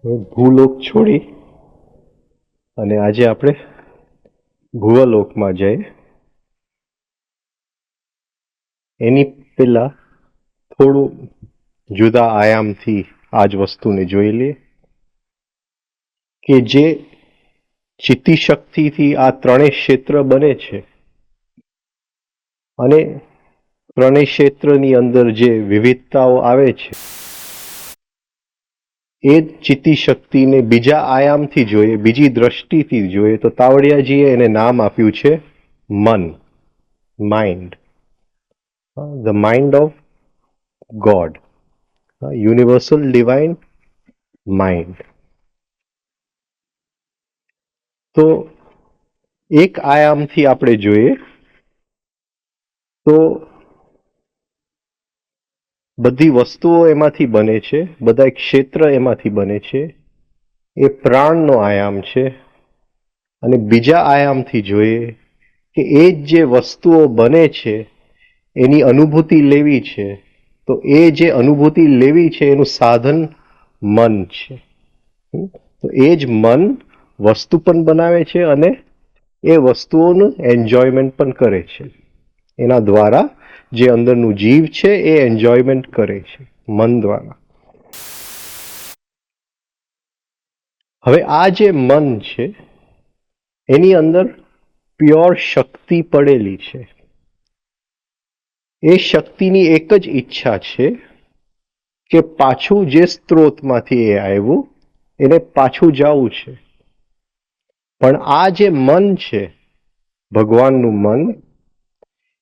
ભૂલોક છોડી અને આજે આપણે ભુવલોકમાં જઈએ. એની પહેલા થોડું જુદા આયામથી આ જ વસ્તુને જોઈ લઈએ કે જે ચિત્તી શક્તિથી આ ત્રણેય ક્ષેત્ર બને છે અને ત્રણેય ક્ષેત્રની અંદર જે વિવિધતાઓ આવે છે એ ચિત્તી શક્તિને બીજા આયામથી જોઈએ, બીજી દ્રષ્ટિથી જોઈએ તો તાવડિયાજીએ એને નામ આપ્યું છે મન, mind, the mind of God, universal divine mind. તો એક આયામથી આપણે જોઈએ તો બધી વસ્તુઓ એમાંથી બને છે, બધા ક્ષેત્ર એમાંથી બને છે, એ પ્રાણનો આયામ છે. અને બીજા આયામથી જોઈએ કે એ જે વસ્તુઓ બને છે એની અનુભૂતિ લેવી છે તો એ જે અનુભૂતિ લેવી છે એનું સાધન મન છે. તો એ જ મન વસ્તુ પણ બનાવે છે અને એ વસ્તુઓનું એન્જોયમેન્ટ પણ કરે છે. એના દ્વારા જે અંદરનું જીવ છે એ એન્જોયમેન્ટ કરે છે મન દ્વારા. હવે આ જે મન છે એની અંદર પ્યોર શક્તિ પડેલી છે. એ શક્તિની એક જ ઈચ્છા છે કે પાછું જે સ્ત્રોતમાંથી એ આવ્યું એને પાછું જવું છે. પણ આ જે મન છે, ભગવાનનું મન,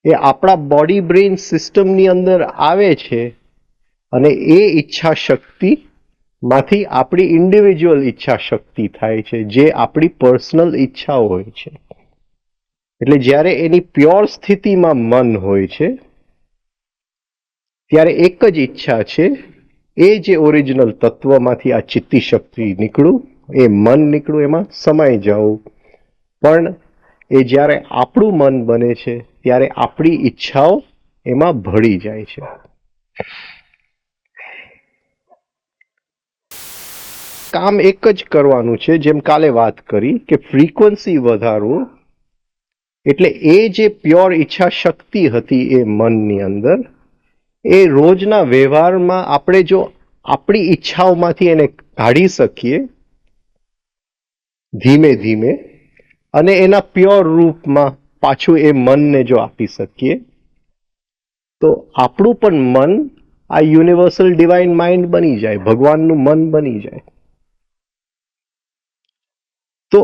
એ આપણા બોડી બ્રેઇન સિસ્ટમની અંદર આવે છે અને એ ઈચ્છા શક્તિ માંથી આપણી ઇન્ડિવિજ્યુઅલ ઈચ્છા શક્તિ થાય છે, જે આપણી પર્સનલ ઈચ્છાઓ હોય છે. એટલે જ્યારે એની પ્યોર સ્થિતિમાં મન હોય છે ત્યારે એક જ ઈચ્છા છે, એ જે ઓરિજિનલ તત્વમાંથી આ ચિત્તી શક્તિ નીકળું, એ મન નીકળું, એમાં સમાઈ જવું. પણ એ જ્યારે આપણું મન બને છે ત્યારે આપણી ઈચ્છાઓ એમાં ભળી જાય છે. કામ એક જ કરવાનું છે, જેમ કાલે વાત કરી કે ફ્રીક્વન્સી વધારવું. એટલે એ જે પ્યોર ઈચ્છા શક્તિ હતી એ મનની અંદર, એ રોજના વ્યવહારમાં આપણે જો આપણી ઈચ્છાઓમાંથી એને કાઢી શકીએ ધીમે ધીમે અને એના પ્યોર રૂપમાં પાછું એ મનને જો આપી શકીએ તો આપણું પણ મન આ યુનિવર્સલ ડિવાઇન માઇન્ડ બની જાય, ભગવાનનું મન બની જાય. તો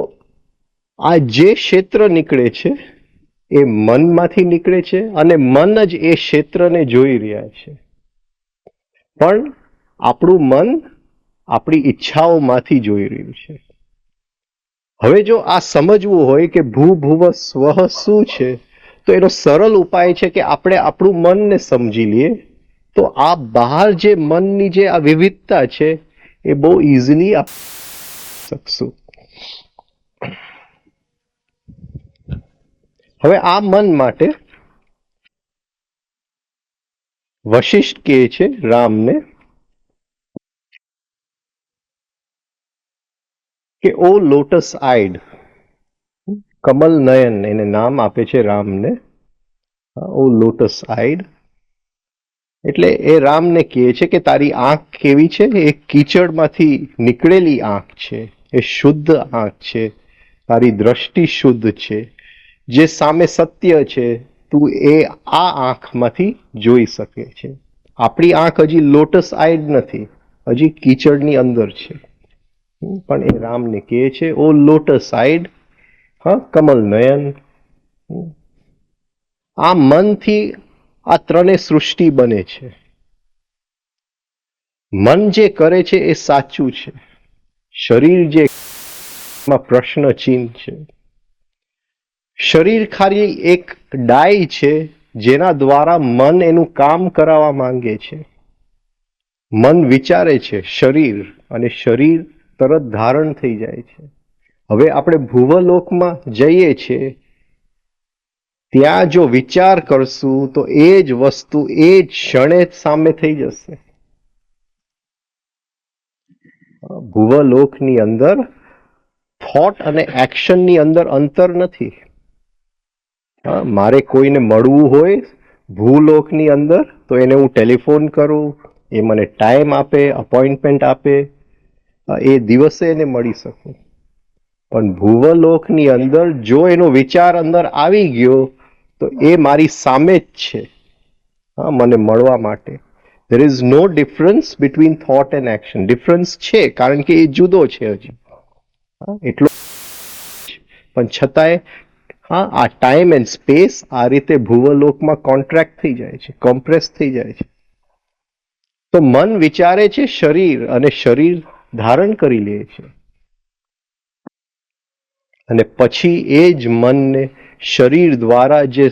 આ જે ક્ષેત્ર નીકળે છે એ મનમાંથી નીકળે છે અને મન જ એ ક્ષેત્રને જોઈ રહ્યા છે. પણ આપણું મન આપણી ઈચ્છાઓમાંથી જોઈ રહ્યું છે. હવે જો આ સમજવું હોય કે ભૂ ભુવ સ્વઃ શું છે તો એનો સરળ ઉપાય છે કે આપણે આપણું મનને સમજી લઈએ તો આ બહાર જે મનની જે આ વિવિધતા છે એ બહુ ઇઝીલી શકશું. હવે આ મન માટે વશિષ્ઠ કહે છે રામને કે ઓ લોટસ આઈડ, કમલ નયન એને નામ આપે છે રામને, ઓ લોટસ આઈડ. એટલે એ રામને કહે છે કે તારી આંખ કેવી છે, એ કીચડમાંથી નીકળેલી આંખ છે, એ શુદ્ધ આંખ છે, તારી દ્રષ્ટિ શુદ્ધ છે, જે સામે સત્ય છે તું એ આ આંખમાંથી જોઈ શકે છે. આપણી આંખ હજી લોટસ આઈડ નથી, હજી કીચડની અંદર છે. પણ એ રામને કહે છે ઓ લોટસ આઈડ, કમલ નયન. આ મનથી આ ત્રણેય સૃષ્ટિ બને છે. મન જે કરે છે એ સાચું છે, શરીર જે પ્રશ્ન ચિહ્ન છે. શરીર ખાલી એક ડાય છે જેના દ્વારા મન એનું કામ કરાવવા માંગે છે. મન વિચારે છે શરીર, અને શરીર તરત ધારણ થઈ જાય છે. હવે આપણે ભુવલોકમાં જઈએ છીએ, ત્યાં જો વિચાર કરશું તો એ જ વસ્તુ એ જ ક્ષણે સામે થઈ જશે. ભુવલોકની અંદર થોટ અને એક્શનની અંદર અંતર નથી. મારે કોઈને મળવું હોય ભૂલોકની અંદર તો એને હું ટેલિફોન કરું, એ મને ટાઈમ આપે, અપોઇન્ટમેન્ટ આપે, એ દિવસે એને મળી શકું. પણ ભુવલોકની અંદર જો એનો વિચાર અંદર આવી ગયો તો એ મારી સામે જ છે મને મળવા માટે. there is no difference between thought and action. Difference છે કારણ કે એ જુદો છે હજી એટલો, પણ છતાંય આ ટાઈમ એન્ડ સ્પેસ આ રીતે ભુવલોકમાં કોન્ટ્રાક્ટ થઈ જાય છે, કોમ્પ્રેસ થઈ જાય છે. તો મન વિચારે છે શરીર, અને શરીર ધારણ કરી લે છે, અને પછી એ જ મનને શરીર દ્વારા જે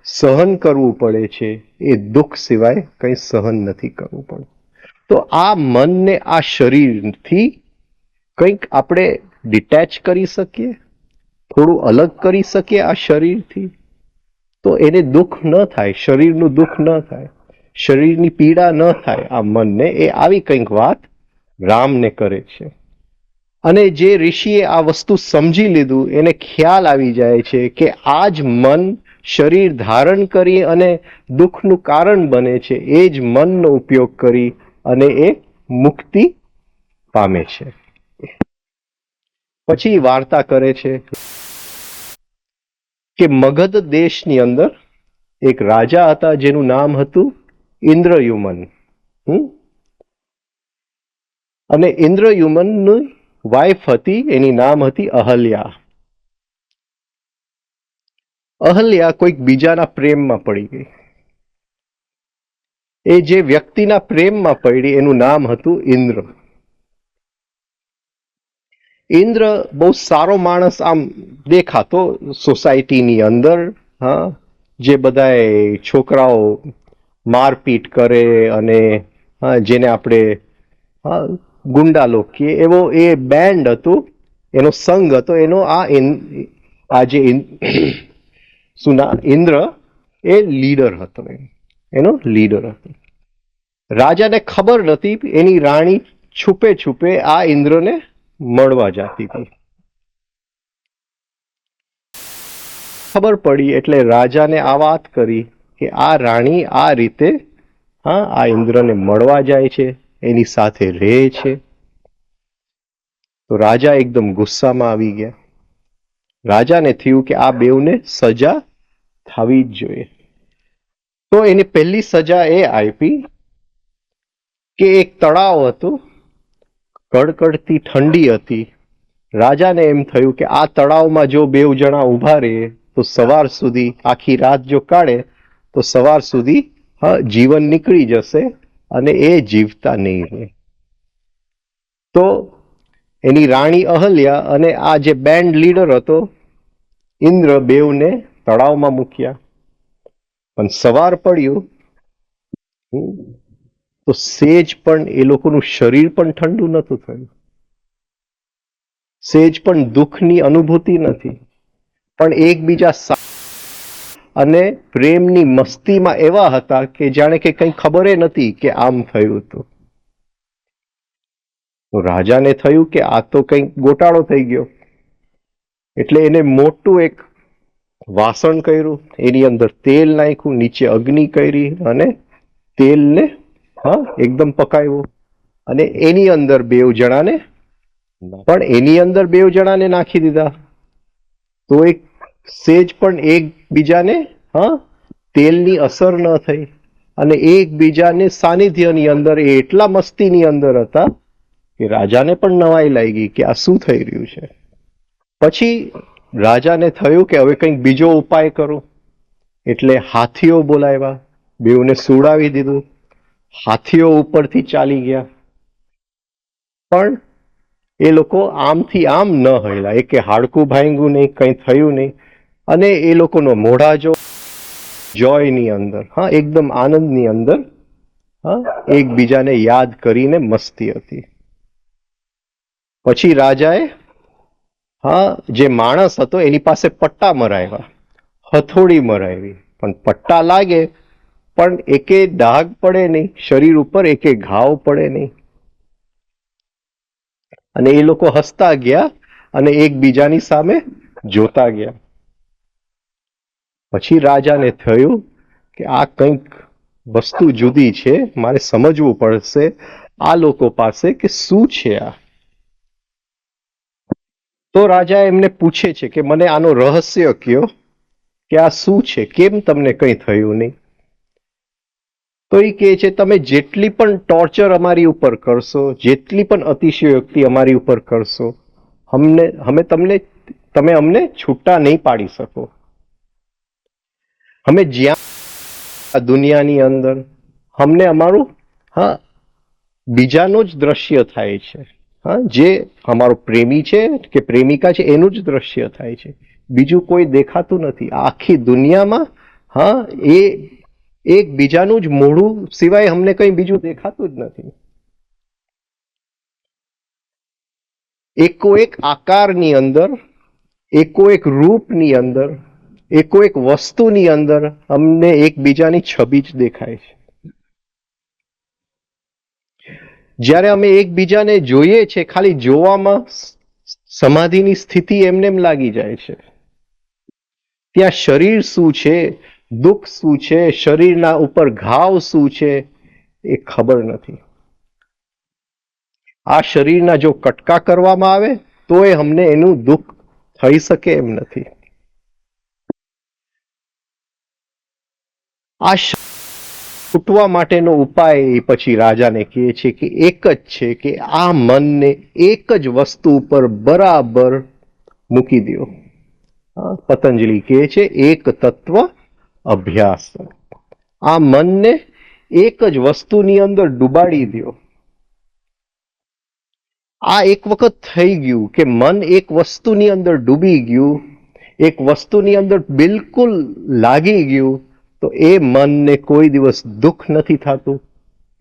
સહન કરવું પડે છે એ દુઃખ સિવાય કંઈ સહન નથી કરવું પડતું. તો આ મનને આ શરીરથી કંઈક આપણે ડિટેચ કરી શકીએ, થોડું અલગ કરી શકીએ આ શરીરથી, તો એને દુઃખ ન થાય, શરીરનું દુઃખ ન થાય, શરીરની પીડા ન થાય. આ મનને એ આવી કંઈક વાત રામને કરે છે. અને જે ઋષિએ આ વસ્તુ સમજી લીધું એને ખ્યાલ આવી જાય છે કે આ જ મન શરીર ધારણ કરી અને દુઃખનું કારણ બને છે, એ જ મનનો ઉપયોગ કરી અને એ મુક્તિ પામે છે. પછી વાર્તા કરે છે કે મગધ દેશની અંદર એક રાજા હતા જેનું નામ હતું ઇન્દ્રયુમન. અને ઇન્દ્રયુમનની વાઇફ હતી, એની નામ હતી અહલ્યા. અહલ્યા કોઈક બીજાના પ્રેમમાં પડી ગઈ. એ જે વ્યક્તિના પ્રેમમાં પડી એનું નામ હતું ઇન્દ્ર. ઇન્દ્ર બહુ સારો માણસ આમ દેખાતો સોસાયટીની અંદર. જે બધા છોકરાઓ મારપીટ કરે અને જેને આપણે ગુંડા લોક કહીએ એવો એ બેન્ડ હતું, એનો સંઘ હતો, એનો આ જે ઇન્દ્ર એ લીડર હતો, એનો લીડર હતો. રાજાને ખબર નથી, એની રાણી છુપે છુપે આ ઇન્દ્રને મળવા જતી હતી. ખબર પડી એટલે રાજાને આ વાત કરી કે આ રાણી આ રીતે આ ઇન્દ્રને મળવા જાય છે, એની સાથે રહે છે. તો રાજા એકદમ ગુસ્સામાં આવી ગયા. રાજાને થયું કે આ બેઉને સજા થવી જ જોઈએ. તો એની પહેલી સજા એ આપી કે એક તળાવ હતું, કડકડતી ઠંડી હતી. રાજાને એમ થયું કે આ તળાવમાં જો બેઉ જણા ઊભા રહે તો સવાર સુધી, આખી રાત જો કાઢે તો સવાર સુધી જીવન નીકળી જશે અને એ જીવતા નહીં રહે. તો એની રાણી અહલ્યા અને આ જે બેન્ડ લીડર હતો ઇન્દ્ર, બેઉને તળાવમાં મૂક્યા. પણ સવાર પડ્યું તો સેજ પણ એ લોકોનું શરીર પણ ઠંડુ નહોતું થયું, સેજ પણ દુઃખની અનુભૂતિ નથી, પણ એકબીજા અને પ્રેમની મસ્તીમાં એવા હતા કે જાણે કે કંઈ ખબર નથી કે આમ થયું હતું. તો રાજાને થયું કે આ તો કંઈક ગોટાળો થઈ ગયો. એટલે એને મોટું એક વાસણ કર્યું, એની અંદર તેલ નાખ્યું, નીચે અગ્નિ કરી અને તેલને એકદમ પકાવ્યું અને એની અંદર બેઉ જણાને નાખી દીધા. તો એક સેજ પણ એકબીજાને તેલની અસર ન થઈ અને એકબીજાને સાનિધ્યની અંદર એ એટલા મસ્તીની અંદર હતા કે રાજાને પણ નવાઈ લાગી કે આ શું થઈ રહ્યું છે. પછી રાજાને થયું કે હવે કંઈક બીજો ઉપાય કરો, એટલે હાથીઓ બોલાવ્યા, બેઉને સુડાવી દીધું. હાથીઓ ઉપરથી ચાલી ગયા પણ એ લોકો આમથી આમ ન હલ્યા, એ કે હાડકું ભાંગ્યું નહીં, કંઈ થયું નહીં. અને એ લોકોનો મોઢા જો જોયની અંદર, હા, એકદમ આનંદની અંદર, હા, એકબીજાને યાદ કરીને મસ્તી હતી. પછી રાજાએ, હા, જે માણસ હતો એની પાસે પટ્ટા મરાવ્યા, હથોડી મરાવી, પણ પટ્ટા લાગે પણ એકે ડાઘ પડે નહીં, શરીર ઉપર એકે ઘાવ પડે નહીં. અને એ લોકો હસતા ગયા અને એકબીજાની સામે જોતા ગયા. પછી રાજાને થયું કે આ કંઈક વસ્તુ જુદી છે, મારે સમજવું પડશે આ લોકો પાસે કે શું છે આ. તો રાજા એમને પૂછે છે કે મને આનો રહસ્ય કયો કે આ શું છે, કેમ તમને કંઈ થયું નહીં. તો એ કહે છે તમે જેટલી પણ ટોર્ચર અમારી ઉપર કરશો, જેટલી પણ અતિશયોક્તિ અમારી ઉપર કરશો, તમે અમને છૂટા નહીં પાડી શકો. અમે જ્યાં દુનિયાની અંદર અમને અમારું, હા, બીજાનું જ દ્રશ્ય થાય છે, હા, જે અમારો પ્રેમી છે કે પ્રેમિકા છે એનું જ દ્રશ્ય થાય છે, બીજું કોઈ દેખાતું નથી આખી દુનિયામાં. હા, એ એકબીજાનું જ મોઢું સિવાય અમને કંઈ બીજું દેખાતું જ નથી. એકો એક આકારની અંદર, એકો એક રૂપની અંદર, એકો એક વસ્તુની અંદર અમને એકબીજાની છબી જ દેખાય છે. જ્યારે અમે એકબીજાને જોઈએ છે, ખાલી જોવામાં સમાધિની સ્થિતિ એમને એમ લાગી જાય છે. ત્યાં શરીર શું છે, દુઃખ શું છે, શરીરના ઉપર ઘાવ શું છે એ ખબર નથી. આ શરીરના જો કટકા કરવામાં આવે તો એ અમને એનું દુઃખ થઈ શકે એમ નથી. આ છૂટવા માટેનો ઉપાય પછી રાજાને કહે છે કે એક જ છે કે આ મનને એક જ વસ્તુ ઉપર બરાબર મૂકી દો. પતંજલિ કહે છે એક તત્વ અભ્યાસ. આ મનને એક જ વસ્તુની અંદર ડુબાડી દો. આ એક વખત થઈ ગયું કે મન એક વસ્તુની અંદર ડૂબી ગયું, એક વસ્તુની અંદર બિલકુલ લાગી ગયું, તો એ મનને કોઈ દિવસ દુઃખ નથી થતું,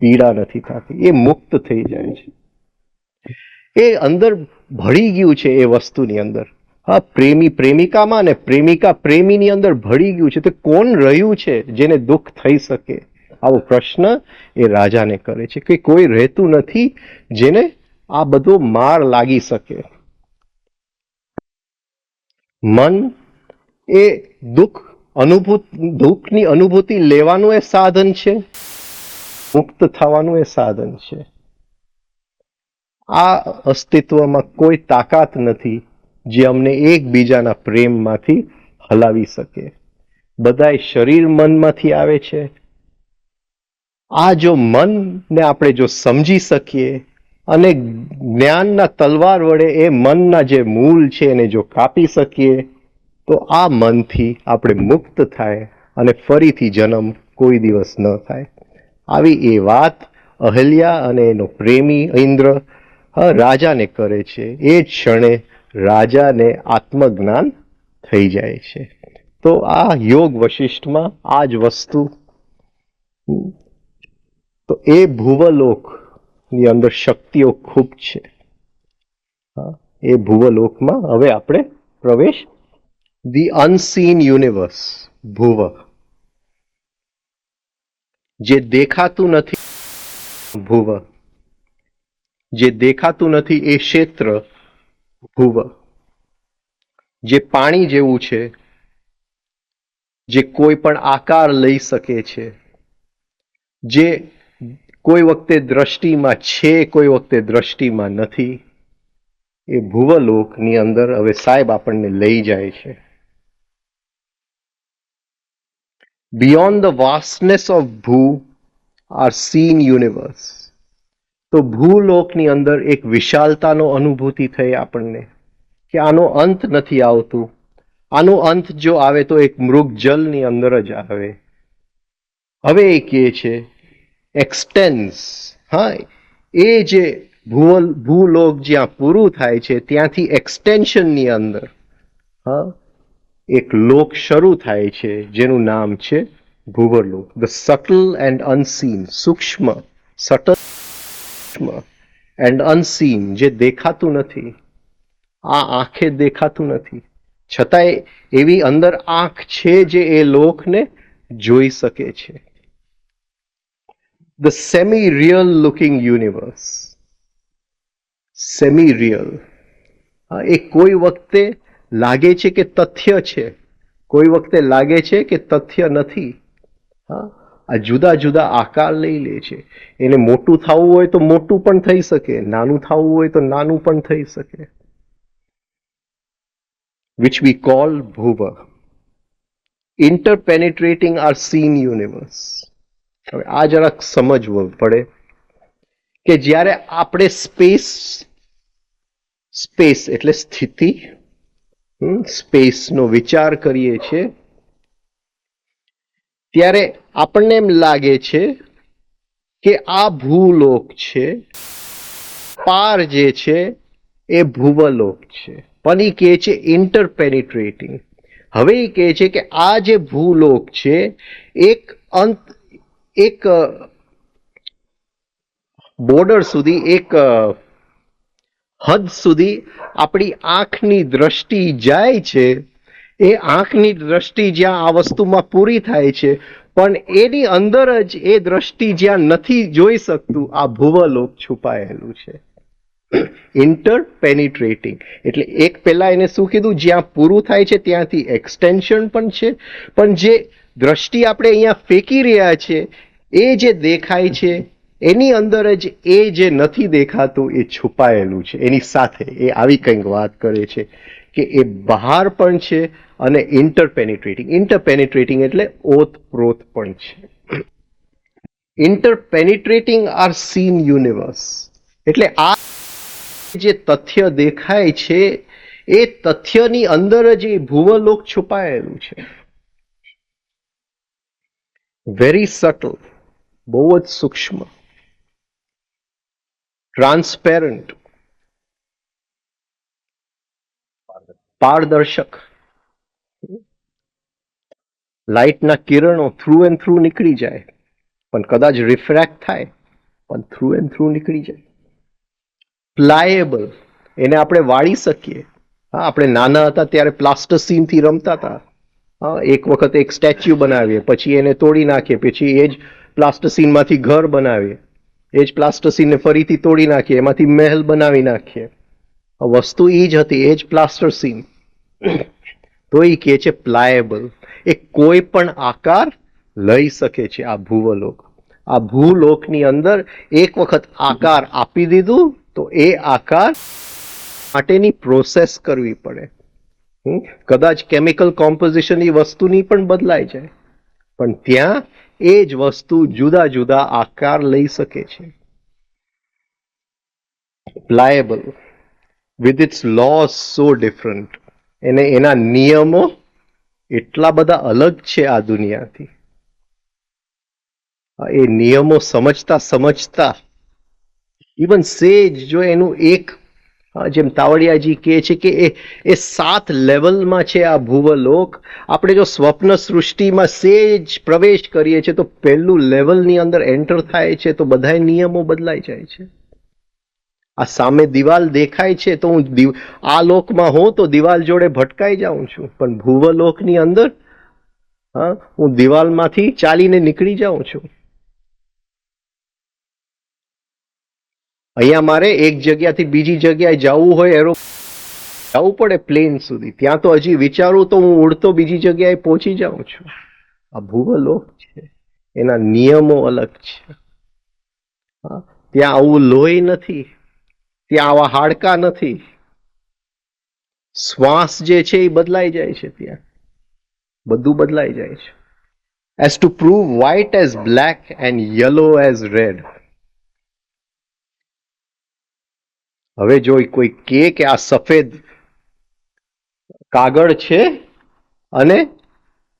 પીડા નથી થતી, એ મુક્ત થઈ જાય છે. એ અંદર ભળી ગયું છે એ વસ્તુની અંદર. હા, પ્રેમી પ્રેમિકામાં ને પ્રેમિકા પ્રેમીની અંદર ભળી ગયું છે. તો કોણ રહ્યું છે જેને દુઃખ થઈ શકે? આવો પ્રશ્ન એ રાજાને કરે છે કે કોઈ રહેતું નથી જેને આ બધો માર લાગી શકે. મન એ દુઃખની અનુભૂતિ લેવાનું એ સાધન છે, મુક્ત થવાનું એ સાધન છે. આ અસ્તિત્વમાં કોઈ તાકાત નથી જે અમને એકબીજાના પ્રેમમાંથી હલાવી શકે. બધાય શરીર મનમાંથી આવે છે. આ જો મનને આપણે જો સમજી શકીએ અને જ્ઞાનના તલવાર વડે એ મનના જે મૂળ છે એને જો કાપી શકીએ તો આ મનથી આપણે મુક્ત થાય અને ફરીથી જન્મ કોઈ દિવસ ન થાય. આવી એ વાત અહલ્યા અને એનો પ્રેમી ઇન્દ્ર રાજાને કરે છે. એ જ ક્ષણે રાજાને આત્મજ્ઞાન થઈ જાય છે. તો આ યોગ વશિષ્ઠમાં આ જ વસ્તુ. તો એ ભુવલોકની અંદર શક્તિઓ ખૂબ છે. એ ભુવલોકમાં હવે આપણે પ્રવેશ, ધી અનસીન યુનિવર્સ, ભુવ, જે દેખાતું નથી, ભુવ, જે દેખાતું નથી એ ક્ષેત્ર, ભુવ, જે પાણી જેવું છે, જે કોઈ પણ આકાર લઈ શકે છે, જે કોઈ વખતે દ્રષ્ટિમાં છે, કોઈ વખતે દ્રષ્ટિમાં નથી, એ ભુવલોકની અંદર હવે સાહેબ આપણને લઈ જાય છે. બિયોન્ડ ધ વાસ્ટનેસ ઓફ ભૂ આર સીન યુનિવર્સ. તો ભૂલોકની અંદર એક વિશાલતાનો અનુભૂતિ થઈ આપણને કે આનો અંત નથી આવતું. આનો અંત જો આવે તો એક મૃગ જલની અંદર જ આવે. હવે એ કહે છે એક્સટેન્સ. હા, એ જે ભૂલોક જ્યાં પૂરું થાય છે ત્યાંથી એક્સટેન્શનની અંદર એક લોક શરૂ થાય છે જેનું નામ છે ભુવરલોક. ધ સટલ એન્ડ અનસીન, સૂક્ષ્મ, સટલ એન્ડ અનસીન, જે દેખાતું નથી, આ આંખે દેખાતું નથી, છતાંય એવી અંદર આંખ છે જે એ લોકને જોઈ શકે છે. The semi real looking universe. Semi real, એ કોઈ વખતે લાગે છે કે તથ્ય છે, કોઈ વખતે લાગે છે કે તથ્ય નથી. આ જુદા જુદા આકાર લઈ લે છે. એને મોટું થવું હોય તો મોટું પણ થઈ શકે, નાનું થવું હોય તો નાનું પણ થઈ શકે. which we call bhuva. Interpenetrating our seen universe. હવે આ જરાક સમજવું પડે કે જ્યારે આપણે સ્પેસ એટલે સ્થિતિ, સ્પેસનો વિચાર કરીએ છીએ ત્યારે આપણને એમ લાગે છે કે આ ભૂલોક છે, પાર જે છે એ ભુવલોક છે. પણ એ કહે છે ઇન્ટરપેનિટ્રેટિંગ. હવે એ કહે છે કે આ જે ભૂલોક છે એક બોર્ડર સુધી, એક હદ સુધી આપણી આંખની દ્રષ્ટિ જાય છે. એ આંખની દ્રષ્ટિ જ્યાં આ વસ્તુમાં પૂરી થાય છે, પણ એની અંદર જ એ દ્રષ્ટિ જ્યાં નથી જોઈ શકતું, આ ભુવલોક છુપાયેલું છે. ઇન્ટરપેનિટ્રેટિંગ એટલે એક પહેલા એને શું કીધું, જ્યાં પૂરું થાય છે ત્યાંથી એક્સટેન્શન પણ છે, પણ જે દ્રષ્ટિ આપણે અહીંયા ફેંકી રહ્યા છે એ જે દેખાય છે એની અંદર જ એ જે નથી દેખાતું એ છુપાયેલું છે. એની સાથે એ આવી કંઈક વાત કરે છે કે એ બહાર પણ છે અને ઇન્ટરપેનિટ્રેટિંગ એટલે ઓતપ્રોત પણ છે. ઇન્ટરપેનિટ્રેટિંગ આર સીન યુનિવર્સ એટલે આ જે તથ્ય દેખાય છે એ તથ્યની અંદર જ એ ભુવલોક છુપાયેલું છે. વેરી સટલ, બહુ જ સૂક્ષ્મ, ટ્રાન્સપેરન્ટ, પારદર્શક. લાઇટના કિરણો થ્રુ એન્ડ થ્રુ નીકળી જાય, પણ કદાચ રિફ્રેક્ટ થાય પણ થ્રુ એન્ડ થ્રુ નીકળી જાય. પ્લાયેબલ, એને આપણે વાળી શકીએ. આપણે નાના હતા ત્યારે પ્લાસ્ટસીનથી રમતા હતા. એક વખત એક સ્ટેચ્યુ બનાવીએ, પછી એને તોડી નાખીએ, પછી એ જ પ્લાસ્ટસીનમાંથી ઘર બનાવીએ, એ જ પ્લાસ્ટસીનને ફરીથી તોડી નાખીએ, એમાંથી મહેલ બનાવી નાખીએ. વસ્તુ એ જ હતી, એ જ પ્લાસ્ટસીન. તો એ કહે છે પ્લાયેબલ, એ કોઈ પણ આકાર લઈ શકે છે આ ભુવલોક. આ ભૂલોકની અંદર એક વખત આકાર આપી દીધું તો એ આકાર માટેની પ્રોસેસ કરવી પડે. કદાચ કેમિકલ કોમ્પોઝિશન એ વસ્તુની પણ બદલાઈ જાય, પણ ત્યાં એ જ વસ્તુ જુદા જુદા આકાર લઈ શકે છે. Pliable with its laws so different, એને એના નિયમો એટલા બધા અલગ છે આ દુનિયાથી. એ નિયમો સમજતા સમજતા ઇવન સેજ જો એનું એક, જેમ તાવડિયાજી કહે છે કે એ 7 લેવલમાં છે આ ભુવલોક. આપણે જો સ્વપ્ન સૃષ્ટિમાં સેજ પ્રવેશ કરીએ છીએ તો પહેલું લેવલની અંદર એન્ટર થાય છે તો બધા નિયમો બદલાઈ જાય છે. આ સામે દિવાલ દેખાય છે તો હું આ લોકમાં હોઉં તો દિવાલ જોડે ભટકાઈ જાઉં છું, પણ ભુવલોકની અંદર હું દિવાલમાંથી ચાલીને નીકળી જાઉં છું. અહીંયા મારે એક જગ્યાથી બીજી જગ્યાએ જવું હોય, જવું પડે પ્લેન સુધી, ત્યાં તો હજી વિચારું તો હું ઉડતો બીજી જગ્યાએ પહોંચી જાઉં છું. આ ભુવલોક છે, એના નિયમો અલગ છે. ત્યાં આવું લોહી નથી, ત્યાં આવા હાડકા નથી. શ્વાસ જે છે એ બદલાઈ જાય છે, ત્યાં બધું બદલાઈ જાય છે. As two prove white as black and yellow as red. હવે જો કોઈ કે આ સફેદ કાગળ છે અને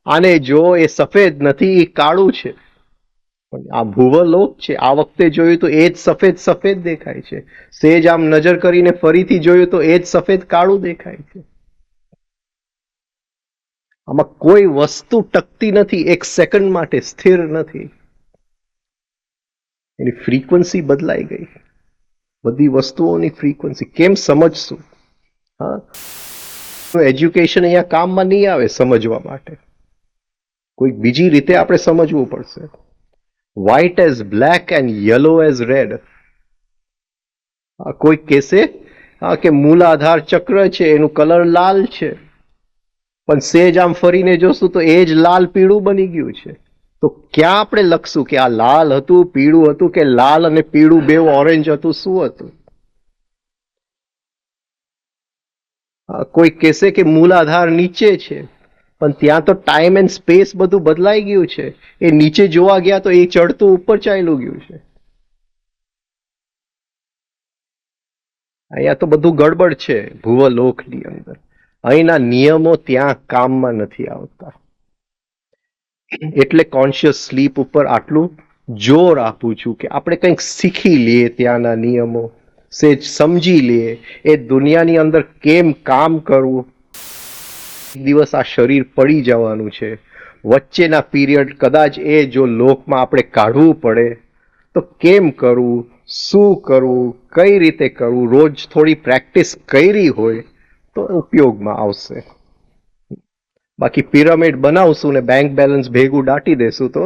આને જો એ સફેદ નથી, એ કાળું છે, પણ આ ભુવલોક છે, આ વખતે જોયું તો એ જ સફેદ સફેદ દેખાય છે, સેજ આમ નજર કરીને ફરીથી જોયું તો એ જ સફેદ કાળું દેખાય છે. આમાં કોઈ વસ્તુ ટકતી નથી, એક સેકન્ડ માટે સ્થિર નથી, એની ફ્રીક્વન્સી બદલાઈ ગઈ. બધી વસ્તુઓની ફ્રીક્વન્સી કેમ સમજશું? હા, એજ્યુકેશન અહીંયા કામમાં નહીં આવે સમજવા માટે, કોઈ બીજી રીતે આપણે સમજવું પડશે. White as black and yellow as red. કોઈ કહેશે કે મૂલાધાર ચક્ર છે એનું કલર લાલ છે, પણ સેજ આમ ફરીને જોશું તો એ જ લાલ પીળું બની ગયું છે. તો ક્યાં આપણે લખશું કે આ લાલ હતું, પીળું હતું, કે લાલ અને પીળું બે ઓરેન્જ હતું, શું હતું? કોઈ કહેશે કે મૂલાધાર નીચે છે, પણ ત્યાં તો ટાઈમ એન્ડ સ્પેસ બધું બદલાઈ ગયું છે. એ નીચે જોવા ગયા તો એ ચડતું ઉપર ચાલ્યું ગયું છે. અહીંયા તો બધું ગડબડ છે ભુવલોકની અંદર. અહીંના નિયમો ત્યાં કામમાં નથી આવતા. એટલે કોન્શિયસ સ્લીપ ઉપર આટલું જોર આપું છું કે આપણે કંઈક શીખી લઈએ, ત્યાંના નિયમો સેજ સમજી લઈએ, એ દુનિયાની અંદર કેમ કામ કરવું. દિવસ આ શરીર પડી જવાનું છે, વચ્ચેના પીરિયડ કદાચ એ જો લોકમાં આપણે કાઢવું પડે તો કેમ કરવું, શું કરવું, કઈ રીતે કરવું, રોજ થોડી પ્રેક્ટિસ કરી હોય તો ઉપયોગમાં આવશે. બાકી પિરામિડ બનાવશું ને બેંક બેલેન્સ ભેગું દાટી દેશું તો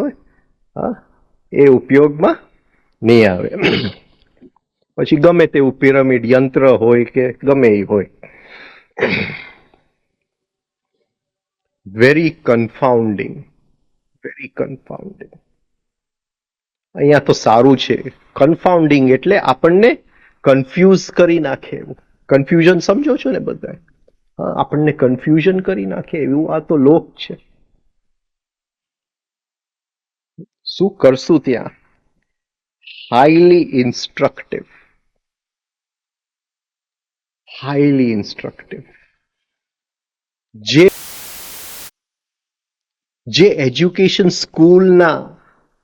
એ ઉપયોગમાં નહીં આવે. પછી ગમે તેવું પિરામિડ યંત્ર હોય કે ગમે એ હોય. Very confounding, very confounding. અહીંયા તો સારું છે. કન્ફાઉન્ડિંગ એટલે આપણને કન્ફ્યુઝ કરી નાખે એવું. કન્ફ્યુઝન સમજો છો ને બધા? આપણને કન્ફ્યુઝન કરી નાખે એવું આ તો લોક છે. શું કરશું ત્યાં? Highly instructive, highly instructive. જે એજ્યુકેશન સ્કૂલના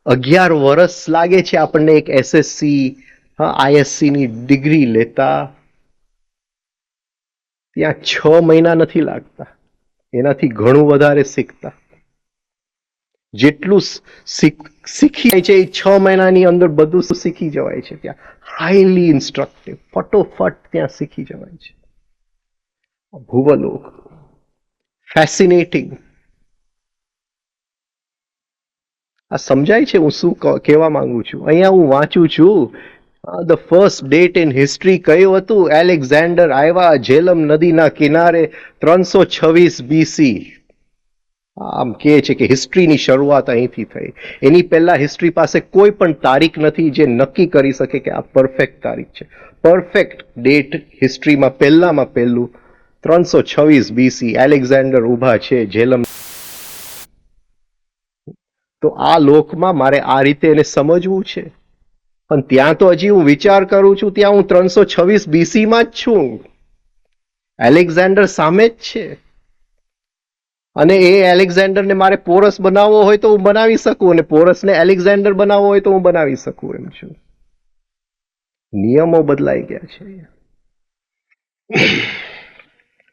11 વર્ષ લાગે છે આપણને એક એસએસસી આઈએસસી ની ડિગ્રી લેતા, ત્યાં 6 મહિના નથી લાગતા. એનાથી ઘણું વધારે શીખતા. જેટલું શીખી જાય છે એ 6 મહિનાની અંદર બધું શીખી જવાય છે. ત્યાં હાઈલી ઇન્સ્ટ્રક્ટિવ, ફટોફટ ત્યાં શીખી જવાય છે. ભુવલોક ફેસિનેટિંગ. આ સમજાય છે હું શું કહેવા માંગુ છું? અહીંયા હું વાંચું છું, the first date in history કયું હતું? એલેક્ઝાન્ડર આવ્યા ઝેલમ નદીના કિનારે 326 બીસી. આમ કહે છે કે હિસ્ટ્રીની શરૂઆત અહીંથી થઈ. એની પહેલા હિસ્ટ્રી પાસે કોઈ પણ તારીખ નથી જે નક્કી કરી શકે કે આ પરફેક્ટ તારીખ છે. પરફેક્ટ ડેટ હિસ્ટ્રીમાં પહેલામાં પહેલું 326 બીસી એલેક્ઝાન્ડર ઊભા છે ઝેલમ. તો આ લોકમાં મારે આ રીતે એને સમજવું છે. પણ ત્યાં તો હજી હું વિચાર કરું છું, ત્યાં હું 326 બીસીમાં જ છું. એલેક્ઝાન્ડર સામે જ છે. અને એ એલેક્ઝાન્ડરને મારે પોરસ બનાવવો હોય તો હું બનાવી શકું, અને પોરસને એલેક્ઝાન્ડર બનાવવો હોય તો હું બનાવી શકું એમ છું. નિયમો બદલાઈ ગયા છે.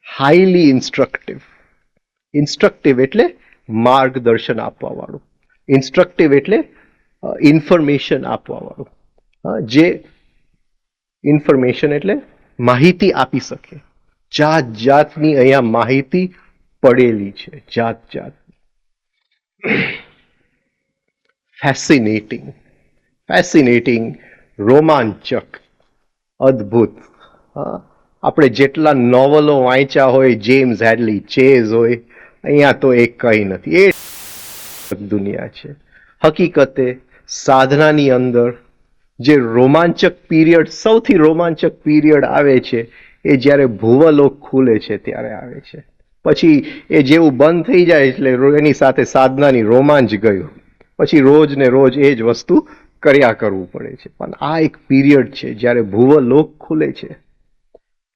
હાઈલી ઇન્સ્ટ્રક્ટિવ. ઇન્સ્ટ્રક્ટિવ એટલે માર્ગદર્શન આપવા વાળું. ઇન્સ્ટ્રક્ટિવ એટલે ઇન્ફોર્મેશન આપવા વાળું. જે ઇન્ફોર્મેશન એટલે માહિતી આપી શકે. જાત જાતની અહીંયા માહિતી પડેલી છે, જાત જાત. ફેસિનેટિંગ, ફેસિનેટિંગ, રોમાંચક, અદ્ભુત. આપણે જેટલા નોવલો વાંચ્યા હોય, જેમ્સ હેડલી ચેઝ હોય, અહીંયા તો એ કંઈ નથી. એ દુનિયા છે. હકીકતે સાધનાની અંદર જે રોમાંચક પીરિયડ, સૌથી રોમાંચક પીરિયડ આવે છે એ જ્યારે ભુવલોક ખુલે છે ત્યારે આવે છે. પછી એ જેવું બંધ થઈ જાય એટલે એની સાથે સાધનાની રોમાંચ ગયું. પછી રોજ ને રોજ એ જ વસ્તુ કર્યા કરવું પડે છે. પણ આ એક પીરિયડ છે જ્યારે ભુવલોક ખુલે છે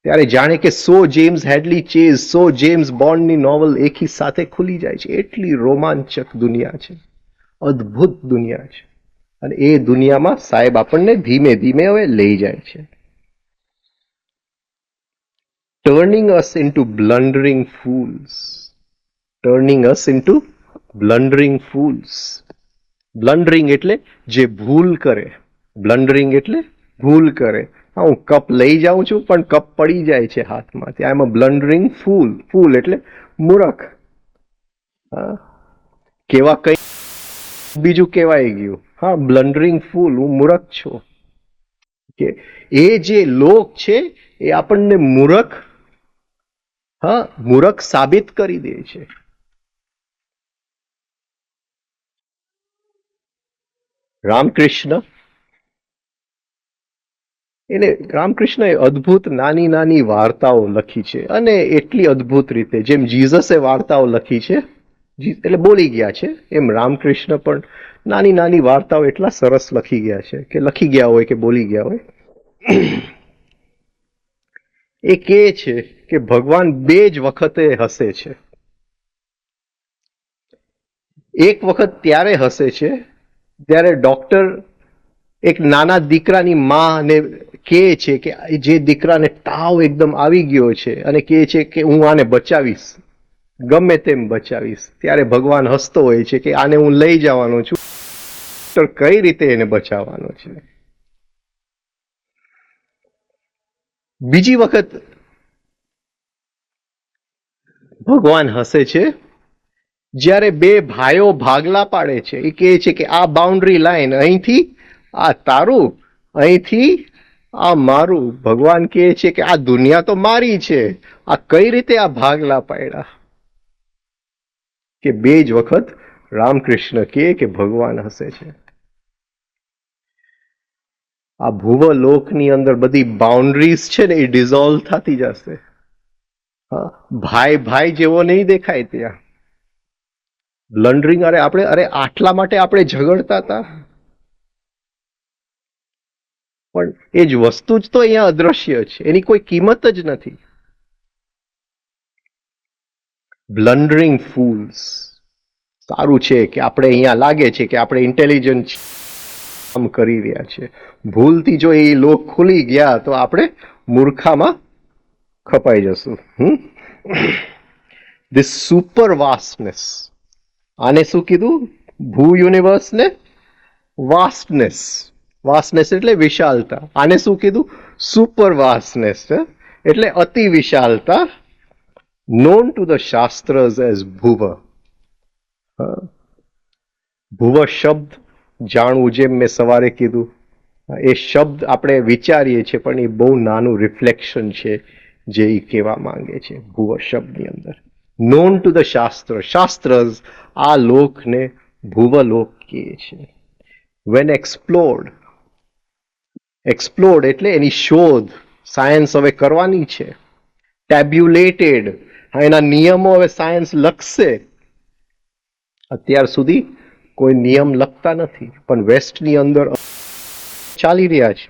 ત્યારે જાણે કે 100 જેમ્સ હેડલી ચેઝ, 100 જેમ્સ બોન્ડની નોવલ એકી સાથે ખુલી જાય છે. એટલી રોમાંચક દુનિયા છે, અદ્ભુત દુનિયા છે. અને એ દુનિયામાં સાહેબ આપણને ધીમે ધીમે હવે લઈ જાય છે. ટર્નિંગ અસ ઇન્ટુ બ્લન્ડરિંગ ફૂલ્સ. ટર્નિંગ અસ ઇન્ટુ બ્લન્ડરિંગ ફૂલ્સ. બ્લન્ડરિંગ એટલે જે ભૂલ કરે. બ્લન્ડરિંગ એટલે ભૂલ કરે. હા, હું કપ લઈ જાઉં છું પણ કપ પડી જાય છે હાથમાંથી. આઈ એમ અ બ્લન્ડરિંગ ફૂલ. ફૂલ એટલે મૂરખ. હા, કેવા કઈ બીજું કહેવાય ગયું. હા, બ્લન્ડરિંગ ફૂલ, હું મૂરખ છું. કે એ જે લોક છે એ આપણને મૂરખ, હા, મૂરખ સાબિત કરી દે છે. રામકૃષ્ણ એને રામકૃષ્ણએ અદ્ભુત નાની નાની વાર્તાઓ લખી છે, અને એટલી અદ્ભુત રીતે જેમ જીઝસે વાર્તાઓ લખી છે એટલે બોલી ગયા છે, એમ રામકૃષ્ણ પણ નાની નાની વાર્તાઓ એટલા સરસ લખી ગયા છે કે લખી ગયા હોય કે બોલી ગયા હોય. એ કહે છે કે ભગવાન બે જ વખતે હસે છે. એક વખત ત્યારે હસે છે ત્યારે ડોક્ટર એક નાના દીકરાની માને કહે છે કે જે દીકરાને તાવ એકદમ આવી ગયો છે અને કહે છે કે હું આને બચાવીશ, ગમે તેમ બચાવીશ. ત્યારે ભગવાન હસતો હોય છે કે આને હું લઈ જવાનો છું, કઈ રીતે એને બચાવવાનો છે. બીજી વખત ભગવાન હસે છે જ્યારે બે ભાઈઓ ભાગલા પાડે છે. એ કહે છે કે આ બાઉન્ડ્રી લાઈન અહીંથી આ તારું, અહીંથી આ મારું. ભગવાન કહે છે કે આ દુનિયા તો મારી છે, આ કઈ રીતે આ ભાગલા પાડ્યા. કે બે જ વખત રામકૃષ્ણ કહે કે ભગવાન હસે છે. આ ભુવલોકની અંદર બધી બાઉન્ડ્રીઝ છે ને એ ડિઝોલ્વ થતી જશે. હા, ભાઈ ભાઈ જેવો નહીં દેખાય ત્યાં. બ્લન્ડરિંગ, અરે આટલા માટે આપણે ઝઘડતા હતા, પણ એ જ વસ્તુ જ તો અહીંયા અદ્રશ્ય છે, એની કોઈ કિંમત જ નથી. બ્લન્ડરિંગ ફૂલ્સ. સારું છે કે આપણે અહીંયા લાગે છે કે આપણે ઇન્ટેલિજન્ટ કામ કરી રહ્યા છે. ભૂલથી જો એ લોક ખુલી ગયા તો આપણે મૂર્ખામાં ખપાઈ જશું. This super vastness. આને શું કીધું? ભૂ યુનિવર્સને વાસ્ટનેસ. વાસ્ટનેસ એટલે વિશાલતા. આને શું કીધું? સુપર વાસ્ટનેસ એટલે અતિ વિશાલતા. known to the Shastras as Bhuva. ભુવ શબ્દ જાણવું, જેમ મેં સવારે કીધું, એ શબ્દ આપણે વિચારીએ છીએ પણ એ બહુ નાનું રિફ્લેક્શન છે જે એ કહેવા માંગે છે ભુવ શબ્દની અંદર. નોન ટુ ધ શાસ્ત્ર. શાસ્ત્રસ આ લોકને ભુવલોક કહે છે. વેન એક્સપ્લોર્ડ. એક્સપ્લોર્ડ એટલે એની શોધ સાયન્સ હવે કરવાની છે. ટેબ્યુલેટેડ, એના નિયમો હવે સાયન્સ લખશે. અત્યાર સુધી કોઈ નિયમ લખતા નથી, પણ વેસ્ટની અંદર ચાલી રહ્યા છે.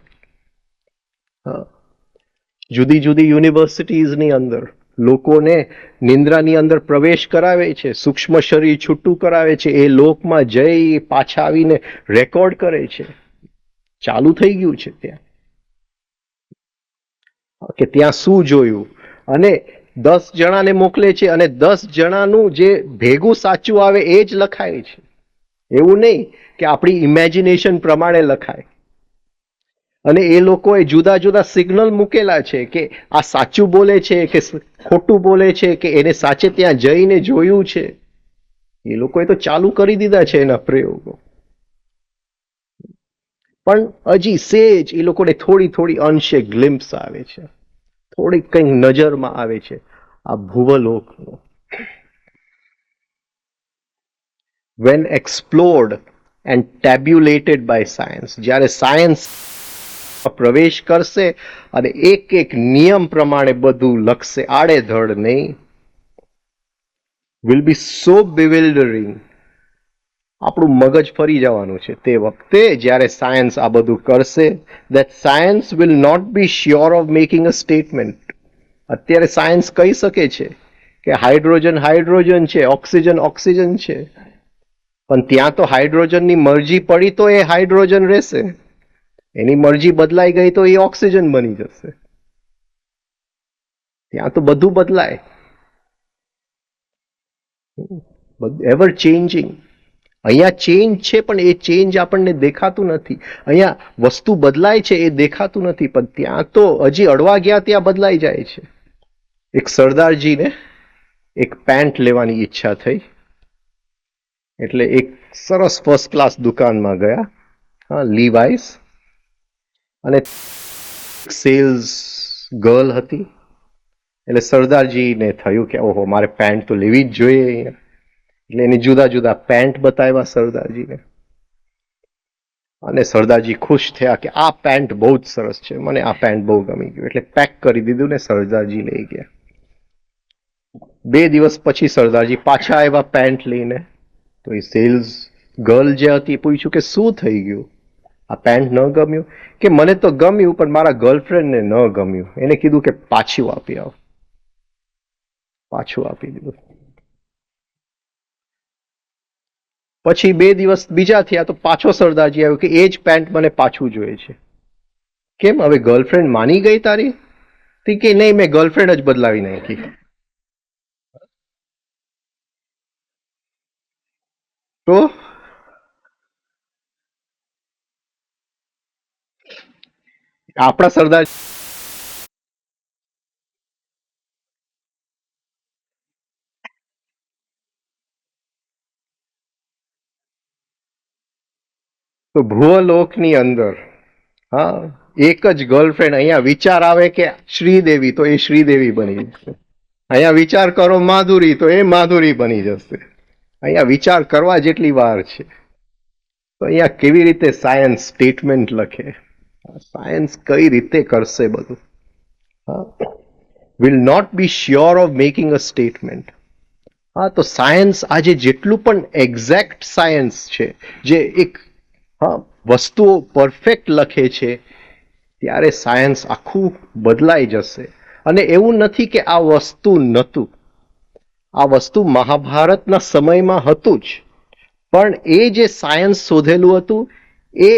જુદી જુદી યુનિવર્સિટીઝની અંદર લોકોને નિંદ્રાની અંદર પ્રવેશ કરાવે છે, સૂક્ષ્મ શરીર છૂટું કરાવે છે, એ લોકમાં જઈ પાછા આવીને રેકોર્ડ કરે છે. ચાલુ થઈ ગયું છે ત્યાં, કે ત્યાં શું જોયું, અને 10 જણાને મોકલે છે અને 10 જણાનું જે ભેગું સાચું આવે એ જ લખાય છે. એવું નહીં કે આપણી ઇમેજિનેશન પ્રમાણે લખાય. અને એ લોકોએ જુદા જુદા સિગ્નલ મૂકેલા છે કે આ સાચું બોલે છે કે ખોટું બોલે છે, કે એને સાચે ત્યાં જઈને જોયું છે. એ લોકોએ તો ચાલુ કરી દીધા છે એના પ્રયોગો, પણ હજી સેજ એ લોકોને થોડી થોડી અંશે ગ્લિમ્પ્સ આવે છે, થોડીક કંઈક નજરમાં આવે છે આ ભુવલોકનો. When explored and tabulated by science. જ્યારે સાયન્સ પ્રવેશ કરશે અને એક એક નિયમ પ્રમાણે બધું લખશે, આડેધડ નહીં. વિલ બી સો બિવિલ્ડરિંગ. આપણું મગજ ફરી જવાનું છે તે વખતે જ્યારે સાયન્સ આ બધું કરશે. That science will not be sure of making a statement. અત્યારે સાયન્સ કહી શકે છે કે હાઇડ્રોજન હાઇડ્રોજન છે, ઓક્સિજન ઓક્સિજન છે, પણ ત્યાં તો હાઇડ્રોજનની મરજી પડી તો એ હાઇડ્રોજન રહેશે, એની મરજી બદલાઈ ગઈ તો એ ઓક્સિજન બની જશે. ત્યાં તો બધું બદલાય, એવર ચેન્જિંગ. અહીંયા ચેન્જ છે પણ એ ચેન્જ આપણને દેખાતું નથી. અહીંયા વસ્તુ બદલાય છે એ દેખાતું નથી, પણ ત્યાં તો હજી અડવા ગયા ત્યાં બદલાઈ જાય છે. એક સરદારજીને એક પેન્ટ લેવાની ઈચ્છા થઈ, એટલે એક સરસ ફર્સ્ટ ક્લાસ દુકાનમાં ગયા, હા, લીવાઇસ, અને સેલ્સ ગર્લ હતી. એટલે સરદારજીને થયું કે ઓહો, મારે પેન્ટ તો લેવી જ જોઈએ અહીંયા. એટલે એને જુદા જુદા પેન્ટ બતાવ્યા સરદારજીને, અને સરદારજી ખુશ થયા કે આ પેન્ટ બહુ જ સરસ છે, મને આ પેન્ટ બહુ ગમી ગયું. એટલે પેક કરી દીધું ને સરદારજી લઈ ગયા. 2 દિવસ પછી સરદારજી પાછા આવ્યા પેન્ટ લઈને. તો એ સેલ્સ ગર્લ જે હતી પૂછ્યું કે શું થઈ ગયું, આ પેન્ટ ન ગમ્યું? કે મને તો ગમ્યું પણ મારા ગર્લફ્રેન્ડને ન ગમ્યું. એને કીધું કે પાછું આપી આવો. પાછું આપી દીધું. પછી 2 દિવસ બીજા થયા તો પાછો સરદારજી આવ્યો કે એ જ પેન્ટ મને પાછું જોઈએ છે. કેમ, હવે ગર્લફ્રેન્ડ માની ગઈ તારી? કે નહીં, મેં ગર્લફ્રેન્ડ જ બદલાવી નાખી. તો આપણા સરદાર તો ભુવલોકની અંદર, હા, એક જ ગર્લફ્રેન્ડ. અહીંયા વિચાર આવે કે શ્રીદેવી તો એ શ્રીદેવી બની જશે, અહીંયા વિચાર કરો માધુરી તો એ માધુરી બની જશે. અહીંયા વિચાર કરવા જેટલી વાર છે. તો અહીંયા કેવી રીતે સાયન્સ સ્ટેટમેન્ટ લખે, સાયન્સ કઈ રીતે કરશે બધું. Will not be sure of making a statement. હા, તો સાયન્સ આજે જેટલું પણ એક્ઝેક્ટ સાયન્સ છે, જે એક, હા, વસ્તુઓ પરફેક્ટ લખે છે, ત્યારે સાયન્સ આખું બદલાઈ જશે. અને એવું નથી કે આ વસ્તુ નહોતું, આ વસ્તુ મહાભારતના સમયમાં હતું જ, પણ એ જે સાયન્સ શોધેલું હતું એ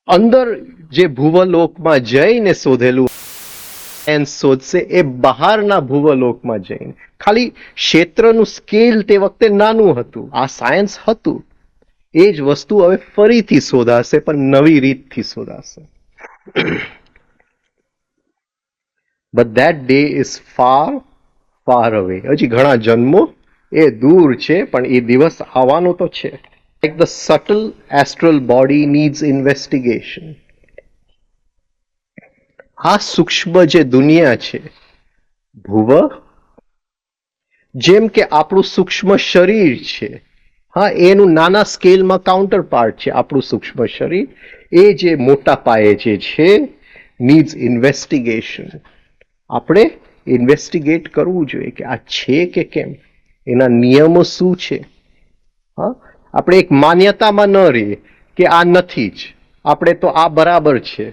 અંદર જે ભુવલોકમાં જઈને શોધેલું સાયન્સ શોધશે એ બહારના ભુવલોકમાં જઈને. ખાલી ક્ષેત્રનું સ્કેલ તે વખતે નાનું હતું, આ સાયન્સ હતું. એ જ વસ્તુ હવે ફરીથી શોધાશે, પણ નવી રીતથી શોધાશે. But that day is far far away. હજી ઘણા જન્મો એ દૂર છે, પણ એ દિવસ આવવાનો તો છે. Like the subtle astral body needs investigation. આ સૂક્ષ્મ જે દુનિયા છે ભુવ, જેમ કે આપણું સૂક્ષ્મ શરીર છે, હા, એનું નાના સ્કેલમાં કાઉન્ટર પાર્ટ છે આપણું સૂક્ષ્મ શરીર. એ જે મોટા પાયે જે છે નીડ્સ ઇન્વેસ્ટિગેશન. આપણે ઇન્વેસ્ટિગેટ કરવું જોઈએ કે આ છે કે કેમ, એના નિયમો શું છે. હા, આપણે એક માન્યતામાં ન રહીએ કે આ નથી જ, આપણે તો આ બરાબર છે,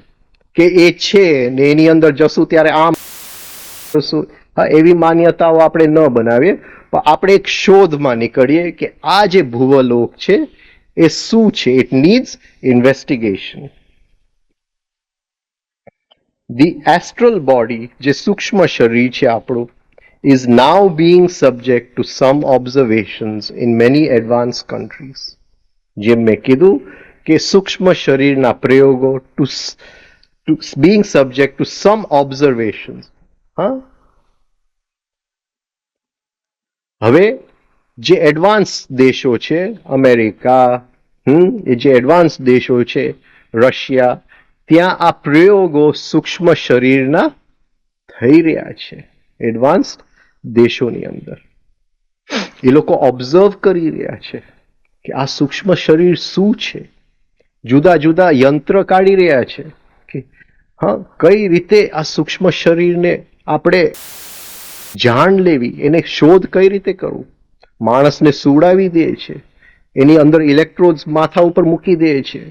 કે એ છે ને એની અંદર જશું ત્યારે આમ કરશું. હા, એવી માન્યતાઓ આપણે ન બનાવીએ, પણ આપણે એક શોધમાં નીકળીએ કે આ જે ભુવલોક છે એ શું છે. It needs investigation. The astral body, જે સૂક્ષ્મ શરીર છે આપણું, is now being subject to some observations in many advanced countries. જેમ મેં કીધું કે સૂક્ષ્મ શરીરના પ્રયોગો to being subject to some observations. હા, હવે જે એડવાન્સ દેશો છે, અમેરિકા, એ જે એડવાન્સ દેશો છે, રશિયા, ત્યાં આ પ્રયોગો સૂક્ષ્મ શરીરના થઈ રહ્યા છે. એડવાન્સ દેશોની અંદર એ લોકો ઓબ્ઝર્વ કરી રહ્યા છે કે આ સૂક્ષ્મ શરીર શું છે. જુદા જુદા યંત્ર કાઢી રહ્યા છે કે હા, કઈ રીતે આ સૂક્ષ્મ શરીરને આપણે જાણ લેવી, એને શોધ કઈ રીતે કરવું. માણસને સુવડાવી દે છે, એની અંદર ઇલેક્ટ્રોડ્સ માથા ઉપર મૂકી દે છે,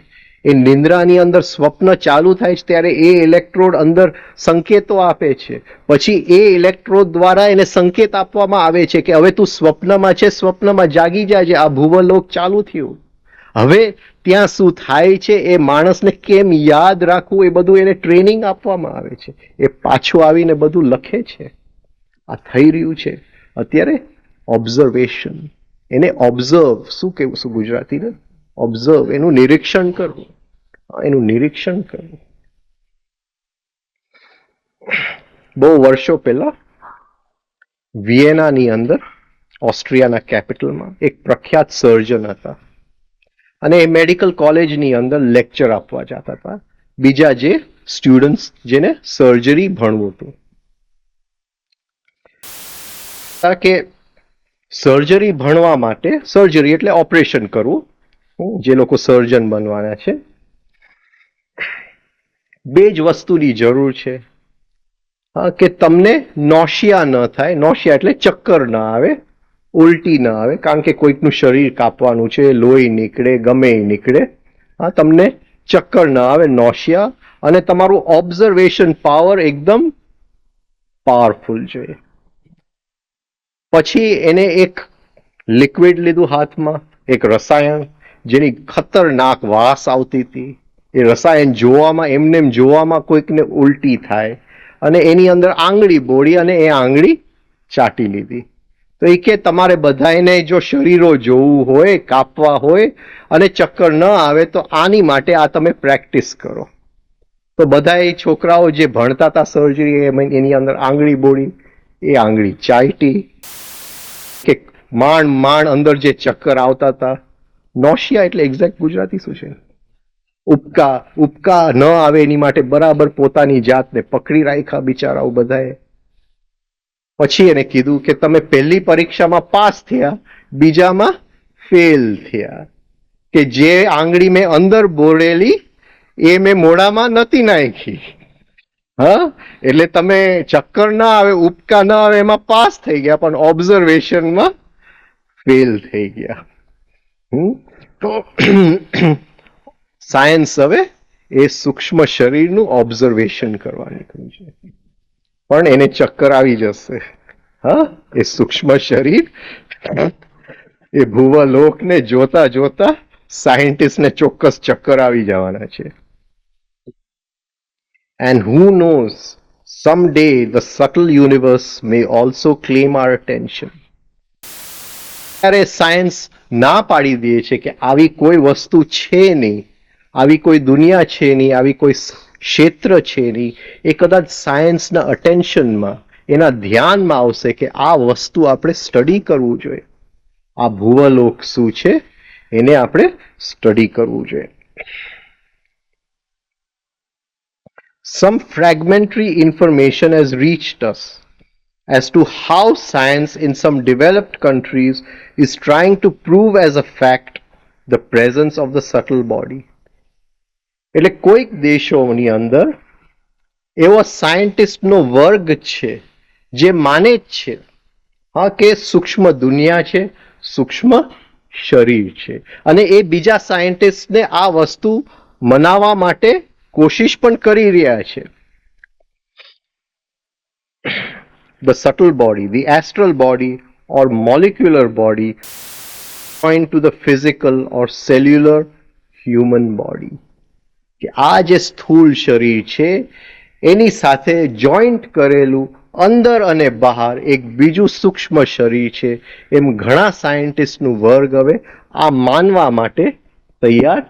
એ નિંદ્રાની અંદર સ્વપ્ન ચાલુ થાય છે ત્યારે એ ઇલેક્ટ્રોડ અંદર સંકેતો આપે છે, પછી એ ઇલેક્ટ્રોડ દ્વારા એને સંકેત આપવામાં આવે છે કે હવે તું સ્વપ્નમાં છે, સ્વપ્નમાં જાગી જાય, આ ભુવલોક ચાલુ થયું. હવે ત્યાં શું થાય છે એ માણસને કેમ યાદ રાખવું એ બધું એને ટ્રેનિંગ આપવામાં આવે છે. એ પાછું આવીને બધું લખે છે. આ થઈ રહ્યું છે અત્યારે ઓબ્ઝર્વેશન. એને ઓબ્ઝર્વ શું કેવું શું ગુજરાતીને? ઓબ્ઝર્વ, એનું નિરીક્ષણ કરવું, એનું નિરીક્ષણ કરવું. બહુ વર્ષો પહેલા વિયેનાની અંદર, ઓસ્ટ્રિયાના કેપિટલમાં એક પ્રખ્યાત સર્જન હતા અને એ મેડિકલ કોલેજની અંદર લેક્ચર આપવા જતા હતા બીજા જે સ્ટુડન્ટ્સ જેને સર્જરી ભણવું હતું. કે સર્જરી ભણવા માટે, સર્જરી એટલે ઓપરેશન કરવું, જે લોકો સર્જન બનવાના છે, બે જ વસ્તુની જરૂર છે કે તમને નોશિયા ન થાય. નોશિયા એટલે ચક્કર ના આવે, ઉલટી ના આવે, કારણ કે કોઈકનું શરીર કાપવાનું છે, લોહી નીકળે, ગમે નીકળે. હા, તમને ચક્કર ના આવે, નોશિયા, અને તમારું ઓબ્ઝર્વેશન પાવર એકદમ પાવરફુલ જોઈએ. પછી એને એક લિક્વિડ લીધું હાથમાં, એક રસાયણ જેની ખતરનાક વાસ આવતી હતી. એ રસાયણ જોવામાં, એમને જોવામાં કોઈકને ઉલટી થાય, અને એની અંદર આંગળી બોળી અને એ આંગળી ચાટી લીધી. તો એ કે તમારે બધાને જો શરીરો જોવું હોય, કાપવા હોય અને ચક્કર ન આવે તો આની માટે આ તમે પ્રેક્ટિસ કરો. તો બધા એ છોકરાઓ જે ભણતા હતા સર્જરી, એની અંદર આંગળી બોળી, એ આંગળી ચાટી, કે માંડ અંદર જે ચક્કર આવતા હતા. નોશિયા એટલે એક્ઝેક્ટ ગુજરાતી શું છે? ઉપકા ન આવે એની માટે બરાબર પોતાની જાતને પકડી રાખ્યા બિચારાઓ બધાએ. પછી એને કીધું કે તમે પહેલી પરીક્ષામાં પાસ થયા, બીજામાં ફેલ થયા. કે જે આંગળી મેં અંદર બોરેલી એ મેં મોઢામાં નથી નાખી. હા, એટલે તમે ચક્કર ના આવે, ઉપકા ના આવે એમાં પાસ થઈ ગયા, પણ ઓબ્ઝર્વેશનમાં ફેલ થઈ ગયા. તો સાયન્સ હવે એ સૂક્ષ્મ શરીરનું ઓબ્ઝર્વેશન કરવા નીકળ્યું છે, પણ એને ચક્કર આવી જશે. હા, એ સૂક્ષ્મ શરીર, એ ભુવલોકને જોતા જોતા સાયન્ટિસ્ટને ચોક્કસ ચક્કર આવી જવાના છે. And who knows, someday the subtle universe may also claim our attention. ત્યારે સાયન્સ ના પાડી દે છે કે આવી કોઈ વસ્તુ છે નહીં, આવી કોઈ દુનિયા છે નહીં, આવી કોઈ ક્ષેત્ર છે નહીં. એ કદાચ સાયન્સના અટેન્શનમાં, એના ધ્યાનમાં આવશે કે આ વસ્તુ આપણે સ્ટડી કરવું જોઈએ. આ ભુવલોક શું છે એને આપણે સ્ટડી કરવું જોઈએ. Some fragmentary information has reached us as to how science in some developed countries is trying to prove as a fact the presence of the subtle body. એટલે કોઈક દેશોની અંદર એવો સાયન્ટિસ્ટનો વર્ગ છે જે માને જ છે, હા, કે સૂક્ષ્મ દુનિયા છે, સૂક્ષ્મ શરીર છે, અને એ બીજા સાયન્ટિસ્ટને આ વસ્તુ મનાવવા માટે કોશિશ પણ કરી રહ્યા છે. The subtle body, the astral body or molecular body joined to the physical or cellular human body. કે આ જે સ્થૂળ શરીર છે એની સાથે જોઈન્ટ કરેલું અંદર અને બહાર એક બીજું સૂક્ષ્મ શરીર છે, એમ ઘણા સાયન્ટિસ્ટનું વર્ગ હવે આ માનવા માટે તૈયાર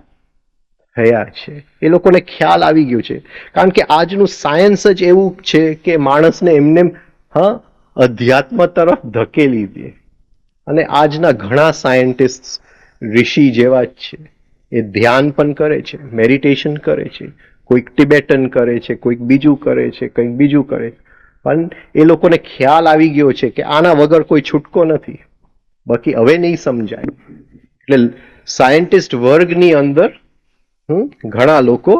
થયા છે. એ લોકોને ખ્યાલ આવી ગયો છે, કારણ કે આજનું સાયન્સ જ એવું છે કે માણસને એમને અધ્યાત્મ તરફ ધકેલી દે. અને આજના ઘણા સાયન્ટિસ્ટ ઋષિ જેવા જ છે. એ ધ્યાન પણ કરે છે, મેડિટેશન કરે છે, કોઈક ટિબેટન કરે છે, કોઈક બીજું કરે છે, કંઈક બીજું કરે છે, પણ એ લોકોને ખ્યાલ આવી ગયો છે કે આના વગર કોઈ છૂટકો નથી. બાકી હવે નહીં સમજાય. એટલે સાયન્ટિસ્ટ વર્ગની અંદર ઘણા લોકો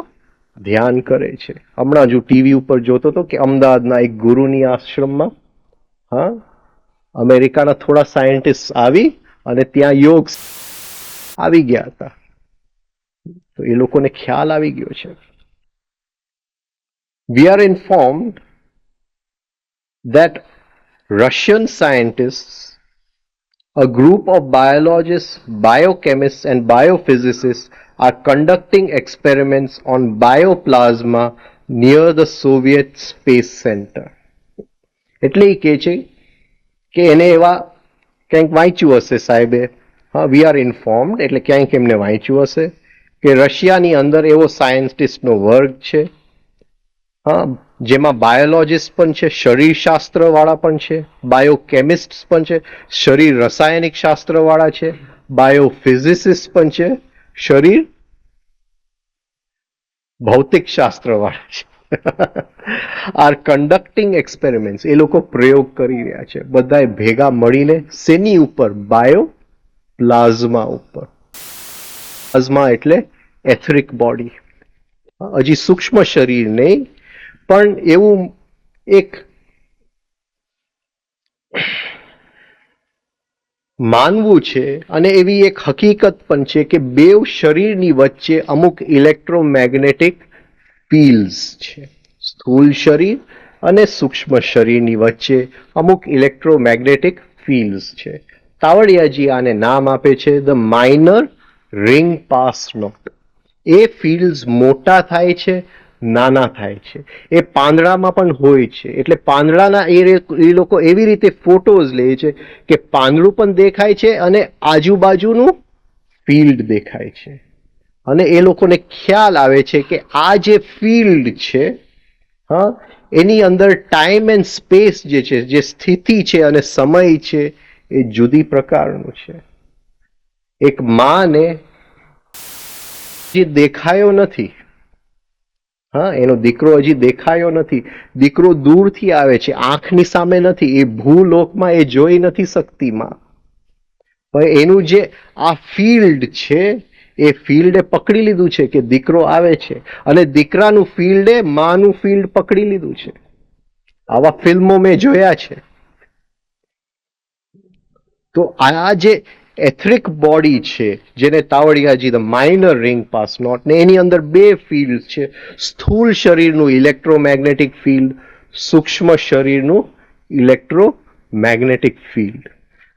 ધ્યાન કરે છે. હમણાં જો ટીવી ઉપર જોતો હતો કે અમદાવાદના એક ગુરુની આશ્રમમાં અમેરિકાના થોડા સાયન્ટિસ્ટ આવી અને ત્યાં યોગ આવી ગયા હતા. તો એ લોકોને ખ્યાલ આવી ગયો છે. We are informed that Russian scientists, a group of biologists, biochemists, and biophysicists are conducting experiments on bioplasma near the Soviet Space Center. એટલે એ કહે છે કે એને એવા ક્યાંક વાંચ્યું હશે સાહેબે. હા, વી આર ઇન્ફોર્મ્ડ એટલે ક્યાંક એમને વાંચ્યું હશે કે રશિયાની અંદર એવો સાયન્ટિસ્ટનો વર્ગ છે, હા, જેમાં બાયોલોજીસ્ટ પણ છે, શરીરશાસ્ત્ર વાળા પણ છે, બાયોકેમિસ્ટ પણ છે, શરીર રસાયણિક શાસ્ત્ર વાળા છે, બાયોફિઝિસિસ્ટ પણ છે, શરીર ભૌતિક શાસ્ત્ર વાળા છે. આર કન્ડક્ટિંગ એક્સપેરિમેન્ટ્સ, એ લોકો પ્રયોગ કરી રહ્યા છે બધાએ ભેગા મળીને. શેની ઉપર? બાયો પ્લાઝમા ઉપર. પ્લાઝમા એટલે એથરિક બોડી. હજી સૂક્ષ્મ શરીર નહીં, પણ એવું એક માનવું છે અને એવી એક હકીકત પણ છે કે બેવ શરીરની વચ્ચે અમુક ઇલેક્ટ્રોમેગ્નેટિક ફિલ્ડ્સ છે. સ્થૂળ શરીર અને સૂક્ષ્મ શરીરની વચ્ચે અમુક ઇલેક્ટ્રોમેગ્નેટિક ફિલ્ડ્સ છે. તાવડિયાજી આને નામ આપે છે the minor ring pass not. એ ફિલ્ડ્સ મોટા થાય છે, નાના થાય છે. એ પાંદડામાં પણ હોય છે. એટલે પાંદડાના એ લોકો એવી રીતે ફોટોઝ લે છે કે પાંદડું પણ દેખાય છે અને આજુબાજુનું ફિલ્ડ દેખાય છે. અને એ લોકોને ખ્યાલ આવે છે કે આ જે ફિલ્ડ છે, હા, એની અંદર ટાઈમ એન્ડ સ્પેસ જે છે, જે સ્થિતિ છે અને સમય છે, એ જુદી પ્રકારનું છે. એક માને જે દેખાયો નથી, હા, એનો દીકરો હજી દેખાયો નથી, દીકરો દૂરથી આવે છે, આંખની સામે નથી, એ ભૂલોકમાં એ જોઈ નથી શકતી માં, પણ એનું જે આ ફિલ્ડ છે, એ ફિલ્ડે પકડી લીધું છે કે દીકરો આવે છે, અને દીકરાનું ફિલ્ડે માનું ફિલ્ડ પકડી લીધું છે. આવા ફિલ્મો મેં જોયા છે. તો આ જે એથરિક બોડી છે, જેને તાવડિયાજી the minor ring pass not, ને એની અંદર બે ફિલ્ડ છે, સ્થૂળ શરીરનું ઇલેક્ટ્રોમેગ્નેટિક ફિલ્ડ, સૂક્ષ્મ શરીરનું ઇલેક્ટ્રોમેગ્નેટિક ફિલ્ડ.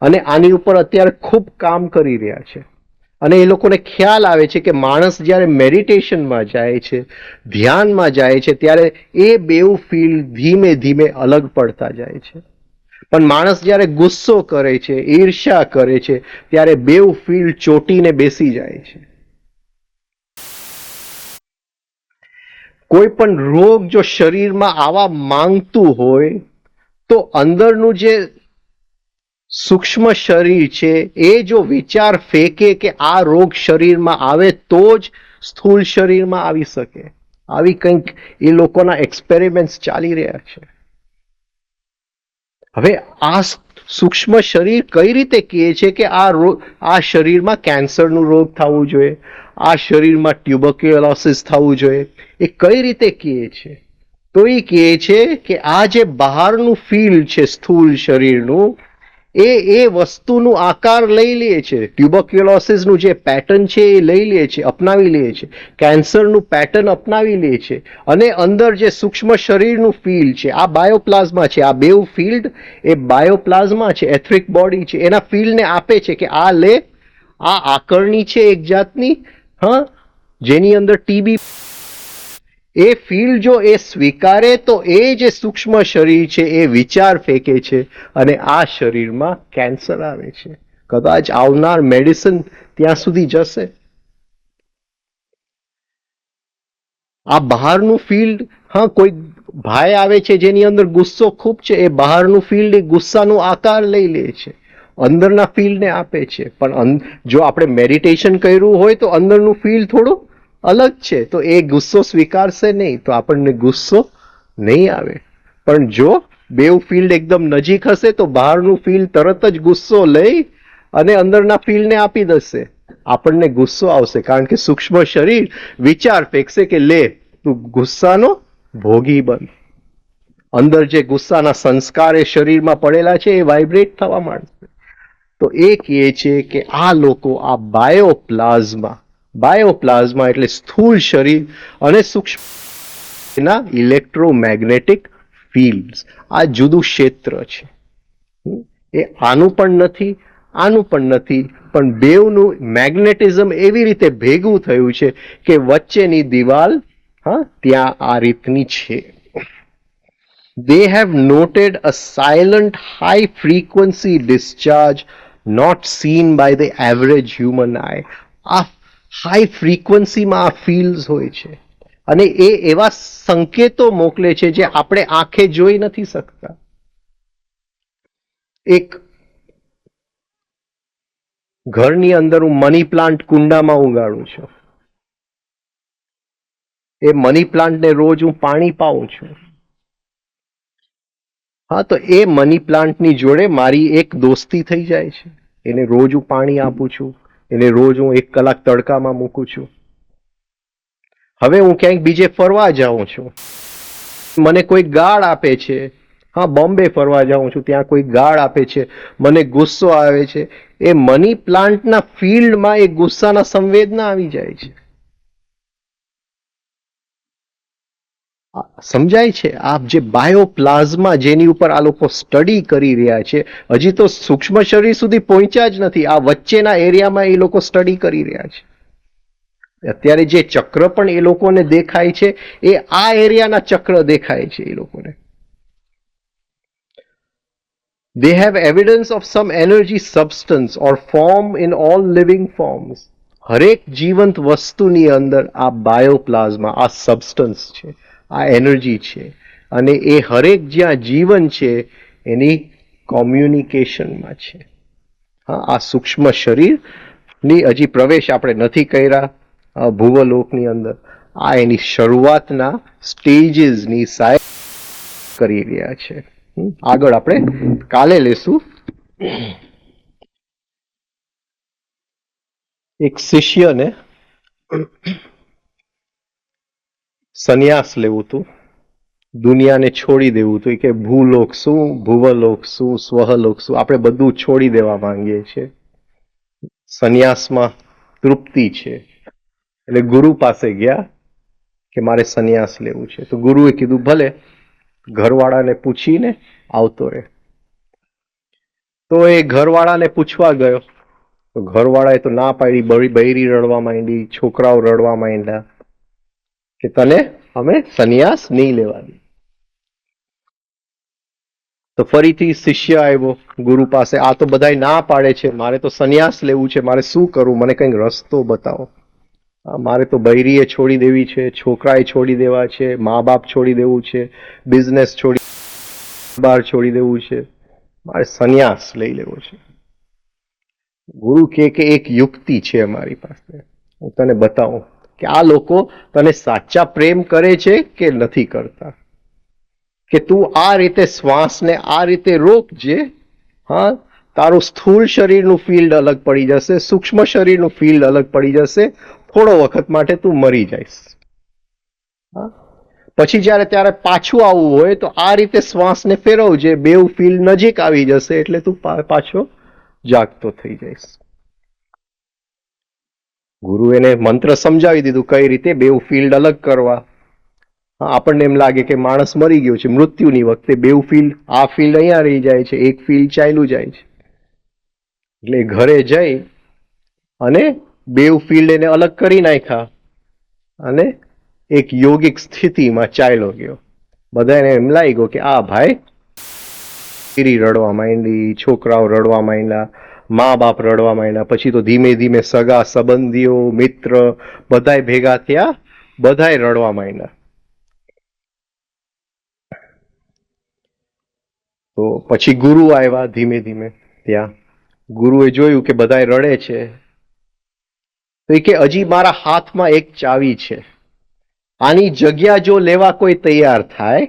અને આની ઉપર અત્યારે ખૂબ કામ કરી રહ્યા છે. અને એ લોકોને ખ્યાલ આવે છે કે માણસ જ્યારે મેડિટેશનમાં જાય છે, ધ્યાનમાં જાય છે, ત્યારે એ બેઉ ફિલ્ડ ધીમે ધીમે અલગ પડતા જાય છે. પણ માણસ જ્યારે ગુસ્સો કરે છે, ઈર્ષ્યા કરે છે, ત્યારે બેઉ ફિલ્ડ ચોટીને બેસી જાય છે. કોઈ પણ રોગ જો શરીરમાં આવવા માંગતું હોય તો અંદરનું જે સૂક્ષ્મ શરીર છે એ જો વિચાર ફેંકે કે આ રોગ શરીરમાં આવે તો જ સ્થૂળ શરીરમાં આવી શકે. આવી કંઈક એ લોકોના એક્સપેરિમેન્ટ્સ ચાલી રહ્યા છે. હવે આ સૂક્ષ્મ શરીર કઈ રીતે કહે છે કે આ શરીરમાં કેન્સરનું રોગ થવું જોઈએ, આ શરીરમાં ટ્યુબરક્યુલોસિસ થવું જોઈએ, એ કઈ રીતે કહે છે? તો એ કહે છે કે આ જે બહારનું ફિલ્ડ છે સ્થૂળ શરીરનું, એ વસ્તુનું આકાર લઈ લે છે. ટ્યુબરક્યુલોસિસનું જે પેટર્ન છે એ લઈ લે છે, અપનાવી લે છે. કેન્સરનું પેટર્ન અપનાવી લે છે. અને અંદર જે સૂક્ષ્મ શરીરનું ફિલ્ડ છે, આ બાયોપ્લાઝમા છે, આ બેઉ ફિલ્ડ એ બાયોપ્લાઝમા છે, એથરિક બોડી છે, એના ફિલ્ડને આપે છે કે આ લે, આ આકરણી છે એક જાતની, હા, જેની અંદર ટીબી. એ ફિલ્ડ જો એ સ્વીકારે તો એ જે સૂક્ષ્મ શરીર છે એ વિચાર ફેંકે છે અને આ શરીરમાં કેન્સર આવે છે. કદાચ આવનાર મેડિસિન ત્યાં સુધી જશે. આ બહારનું ફિલ્ડ, હા, કોઈ ભાઈ આવે છે જેની અંદર ગુસ્સો ખૂબ છે, એ બહારનું ફિલ્ડ એ ગુસ્સાનો આકાર લઈ લે છે, અંદરના ફિલ્ડને આપે છે. પણ જો આપણે મેડિટેશન કર્યું હોય તો અંદરનું ફિલ્ડ થોડું અલગ છે, તો એ ગુસ્સો સ્વીકારશે નહીં, તો આપણને ગુસ્સો નહીં આવે. પણ જો બેઉ ફિલ્ડ એકદમ નજીક હશે તો બહારનું ફિલ્ડ તરત જ ગુસ્સો લઈ અને અંદરના ફિલ્ડને આપી દેશે. આપણને ગુસ્સો આવશે કારણ કે સૂક્ષ્મ શરીર વિચાર ફેંકશે કે લે, તું ગુસ્સાનો ભોગી બન. અંદર જે ગુસ્સાના સંસ્કાર એ શરીરમાં પડેલા છે એ વાઇબ્રેટ થવા માંડશે. તો એ કહે છે કે આ લોકો આ બાયોપ્લાઝમા, બાયોપ્લાઝમા એટલે સ્થૂળ શરીર અને સૂક્ષ્મ ઇલેક્ટ્રોમેગ્નેટિક ફિલ્ડ્સ, આ જુદું ક્ષેત્ર છે. એ આનું પણ નથી, આનું પણ નથી, પણ બેવનું મેગ્નેટિઝમ એવી રીતે ભેગું થયું છે કે વચ્ચેની દિવાલ ત્યાં આ રીતની છે. They have noted a silent high frequency discharge not seen by the average human eye. આ હાઈ ફ્રીક્વન્સીમાં આ ફીલ્ડ્સ હોય છે અને એ એવા સંકેતો મોકલે છે જે આપણે આંખે જોઈ નથી શકતા. એક ઘરની અંદર હું મની પ્લાન્ટ કુંડામાં ઉગાડું છું. એ મની પ્લાન્ટને રોજ હું પાણી પાઉં છું. હા, તો એ મની પ્લાન્ટની જોડે મારી એક દોસ્તી થઈ જાય છે. એને રોજ હું પાણી આપું છું, એને રોજ હું 1 કલાક તડકામાં મૂકું છું. હવે હું ક્યાંક બીજે ફરવા જાઉં છું, મને કોઈ ગાળ આપે છે. હા, બોમ્બે ફરવા જાઉં છું, ત્યાં કોઈ ગાળ આપે છે, મને ગુસ્સો આવે છે. એ મની પ્લાન્ટના ફિલ્ડમાં એ ગુસ્સાના સંવેદના આવી જાય છે. સમજાય છે? આ જે બાયોપ્લાઝમા જેની ઉપર આ લોકો સ્ટડી કરી રહ્યા છે, હજી તો સૂક્ષ્મ શરીર સુધી પહોંચ્યા જ નથી. આ વચ્ચેના એરિયામાં એ લોકો સ્ટડી કરી રહ્યા છે. અત્યારે જે ચક્ર પણ એ લોકોને દેખાય છે એ આ એરિયાના ચક્ર દેખાય છે એ લોકોને. They have evidence of some energy substance or form in all living forms. હરેક જીવંત વસ્તુની અંદર આ બાયોપ્લાઝમા, આ સબસ્ટન્સ છે, આ એનર્જી છે, અને એ હરેક જ્યાં જીવન છે એની કોમ્યુનિકેશનમાં છે. હા, આ સૂક્ષ્મ શરીરની હજી પ્રવેશ આપણે નથી કર્યા ભૂવલોકની અંદર. આ એની શરૂઆતના સ્ટેજીસની સાહેબ કરી રહ્યા છે. આગળ આપણે કાલે લેશું. એક શિષ્યને સંન્યાસ લેવું હતું, દુનિયાને છોડી દેવું હતું. કે ભૂલોક શું, ભુવલોક શું, સ્વહલોક શું, આપણે બધું છોડી દેવા માંગીએ છીએ. સંન્યાસમાં તૃપ્તિ છે. એટલે ગુરુ પાસે ગયા કે મારે સંન્યાસ લેવું છે. તો ગુરુએ કીધું ભલે, ઘરવાળાને પૂછીને આવતો રહે. તો એ ઘરવાળાને પૂછવા ગયો તો ઘરવાળાએ તો ના પાડી. બૈરી રડવા માંડી, છોકરાઓ રડવા માંડ્યા કે તને અમે સંન્યાસ નહીં લેવા દે. તો ફરીથી શિષ્ય આવ્યો ગુરુ પાસે. આ તો બધાય ના પાડે છે, મારે તો સંન્યાસ લેવું છે, મારે શું કરું, મને કંઈક રસ્તો બતાવો. મારે તો બૈરીએ છોડી દેવી છે, છોકરાએ છોડી દેવા છે, મા બાપ છોડી દેવું છે, બિઝનેસ છોડી બહાર છોડી દેવું છે, મારે સંન્યાસ લઈ લેવો છે. ગુરુ કે એક યુક્તિ છે અમારી પાસે, હું તને બતાવું કે આ લોકો તને સાચા પ્રેમ કરે છે કે નથી કરતા. કે તું આ રીતે શ્વાસને આ રીતે રોકજે. હા, તારું સ્થૂળ શરીરનું ફિલ્ડ અલગ પડી જશે, સૂક્ષ્મ શરીરનું ફિલ્ડ અલગ પડી જશે. થોડો વખત માટે તું મરી જઈશ. હા, પછી ત્યારે પાછું આવવું હોય તો આ રીતે શ્વાસને ફેરવજે, બેવ ફિલ્ડ નજીક આવી જશે એટલે તું પાછો જાગતો થઈ જઈશ. ગુરુ એને મંત્ર સમજાવી દીધું કઈ રીતે બેવ ફિલ્ડ અલગ કરવા. આપણને એમ લાગે કે માણસ મરી ગયો છે, મૃત્યુની વખતે બેવ ફિલ્ડ, આ ફિલ્ડ અહીંયા રહી જાય છે, એક ફિલ્ડ ચાલ્યું જાય છે. એટલે ઘરે જઈ અને બેવ ફિલ્ડ એને અલગ કરી નાખ્યા અને એક યોગિક સ્થિતિમાં ચાલ્યો ગયો. બધાને એમ લાગ્યો કે આ ભાઈ રડવા માંડી, છોકરાઓ રડવા માંડ્યા, મા બાપ રડવા માંડ્યા. પછી તો ધીમે ધીમે સગા સંબંધીઓ, મિત્ર બધાય ભેગા થયા, બધાય રડવા માંડ્યા. તો પછી ગુરુ આવ્યા ધીમે ધીમે ત્યાં. ગુરુએ જોયું કે બધાય રડે છે તો એ કે હજી મારા હાથમાં એક ચાવી છે, આની જગ્યા જો લેવા કોઈ તૈયાર થાય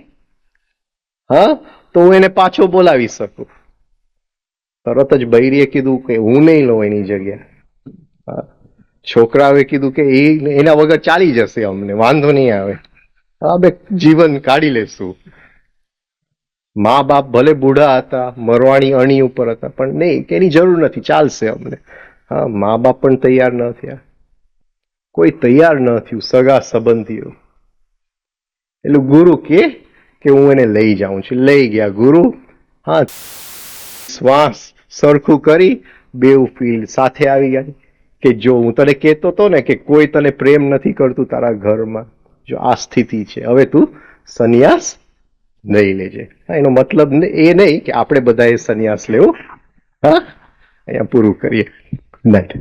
હા તો હું એને પાછો બોલાવી શકું. તરત જ બૈરીએ કીધું કે હું નહીં લઉં એની જગ્યા. છોકરાઓએ કીધું કે એના વગર ચાલી જશે, અમને વાંધો નહીં આવે, હવે જીવન કાઢી લેશું. મા બાપ ભલે બુઢા હતા, મરવાણી અણી ઉપર હતા, પણ નહીં કે એની જરૂર નથી, ચાલશે અમને. હા, મા બાપ પણ તૈયાર ન થયા. કોઈ તૈયાર ન થયું, સગા સંબંધીઓ. એટલે ગુરુ કે હું એને લઈ જાઉં છું. લઈ ગયા ગુરુ. હા, શ્વાસ સરખું કરી બેઉ ફિલ્ડ સાથે આવી ગયા કે જો હું તને કહેતો હતો ને કે કોઈ તને પ્રેમ નથી કરતું તારા ઘરમાં, જો આ સ્થિતિ છે, હવે તું સંન્યાસ લઈ લેજે. એનો મતલબ એ નહીં કે આપણે બધાએ સંન્યાસ લેવો. હા, અહીંયા પૂરું કરીએ. Good night.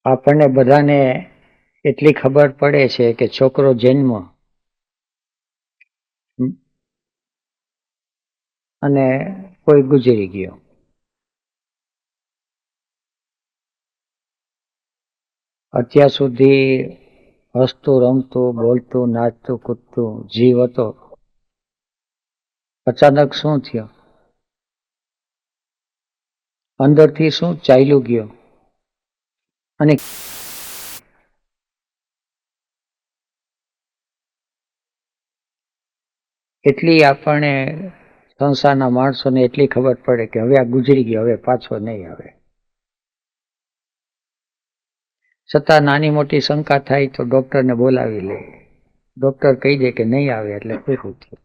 આપણને બધાને એટલી ખબર પડે છે કે છોકરો જન્મ અને કોઈ ગુજરી ગયો. અત્યાર સુધી હસતું રમતું બોલતું નાચતું કૂદતું જીવ હતો. અચાનક શું થયું? અંદરથી શું ચાલ્યું ગયો અને એટલી આપણને સંસારના માણસોને એટલી ખબર પડે કે હવે આ ગુજરી ગયો, હવે પાછો નહીં આવે. છતાં નાની મોટી શંકા થાય તો ડોક્ટરને બોલાવી લે. ડોક્ટર કહી દે કે નહીં આવે એટલે પૂરું થયું.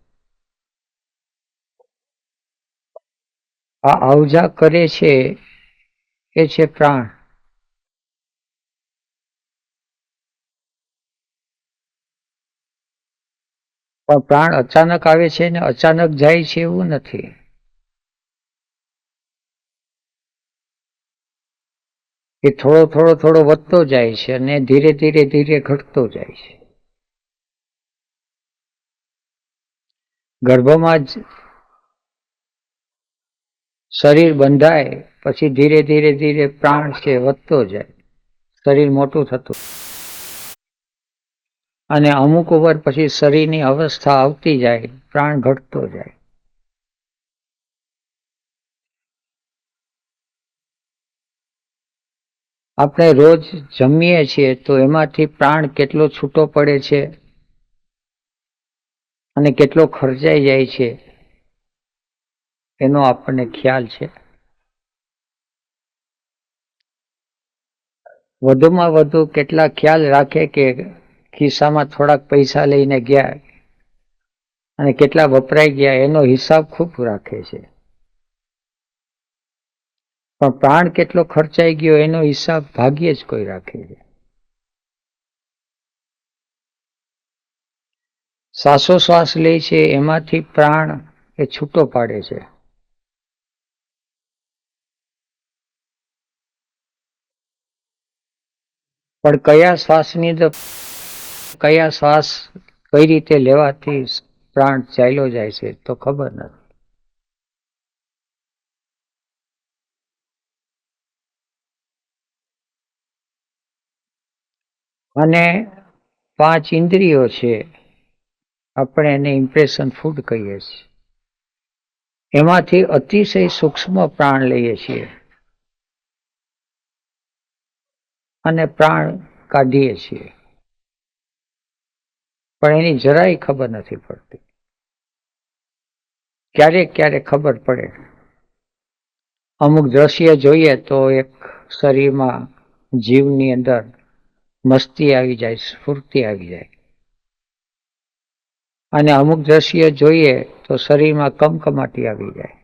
આ આવજા કરે છે એ છે પ્રાણ. પણ પ્રાણ અચાનક આવે છે ને અચાનક જાય છે એવું નથી. એ થોડો થોડો વધતો જાય છે અને ધીરે ધીરે ઘટતો જાય છે. ગર્ભમાં જ શરીર બંધાય પછી ધીરે ધીરે પ્રાણ છે વધતો જાય, શરીર મોટું થતું, અને અમુક ઉંમર પછી શરીરની અવસ્થા આવતી જાય, પ્રાણ ઘટતો જાય. આપણે રોજ જમીએ છીએ તો એમાંથી પ્રાણ કેટલો છૂટો પડે છે અને કેટલો ખર્ચાઈ જાય છે એનો આપણને ખ્યાલ છે. વધુમાં વધુ કેટલા ખ્યાલ રાખે કે ખિસ્સામાં થોડાક પૈસા લઈને ગયા અને કેટલા વપરાઈ ગયા એનો હિસાબ ખૂબ રાખે છે. પણ પ્રાણ કેટલો ખર્ચાઈ ગયો એનો હિસાબ ભાગ્યે જ કોઈ રાખે છે. શ્વાસોશ્વાસ લે છે એમાંથી પ્રાણ એ છૂટો પાડે છે. પણ કયા શ્વાસ કઈ રીતે લેવાથી પ્રાણ ચાલ્યો જાય છે તો ખબર નથી. અને 5 ઇન્દ્રિયો છે, આપણે એને ઇમ્પ્રેશન ફૂડ કહીએ છીએ. એમાંથી અતિશય સૂક્ષ્મ પ્રાણ લઈએ છીએ અને પ્રાણ કાઢીએ છીએ, પણ એની જરાય ખબર નથી પડતી. ક્યારેક ખબર પડે. અમુક દ્રશ્ય જોઈએ તો એક શરીરમાં જીવની અંદર મસ્તી આવી જાય, સ્ફૂર્તિ આવી જાય, અને અમુક દ્રશ્ય જોઈએ તો શરીરમાં કમકમાટી આવી જાય.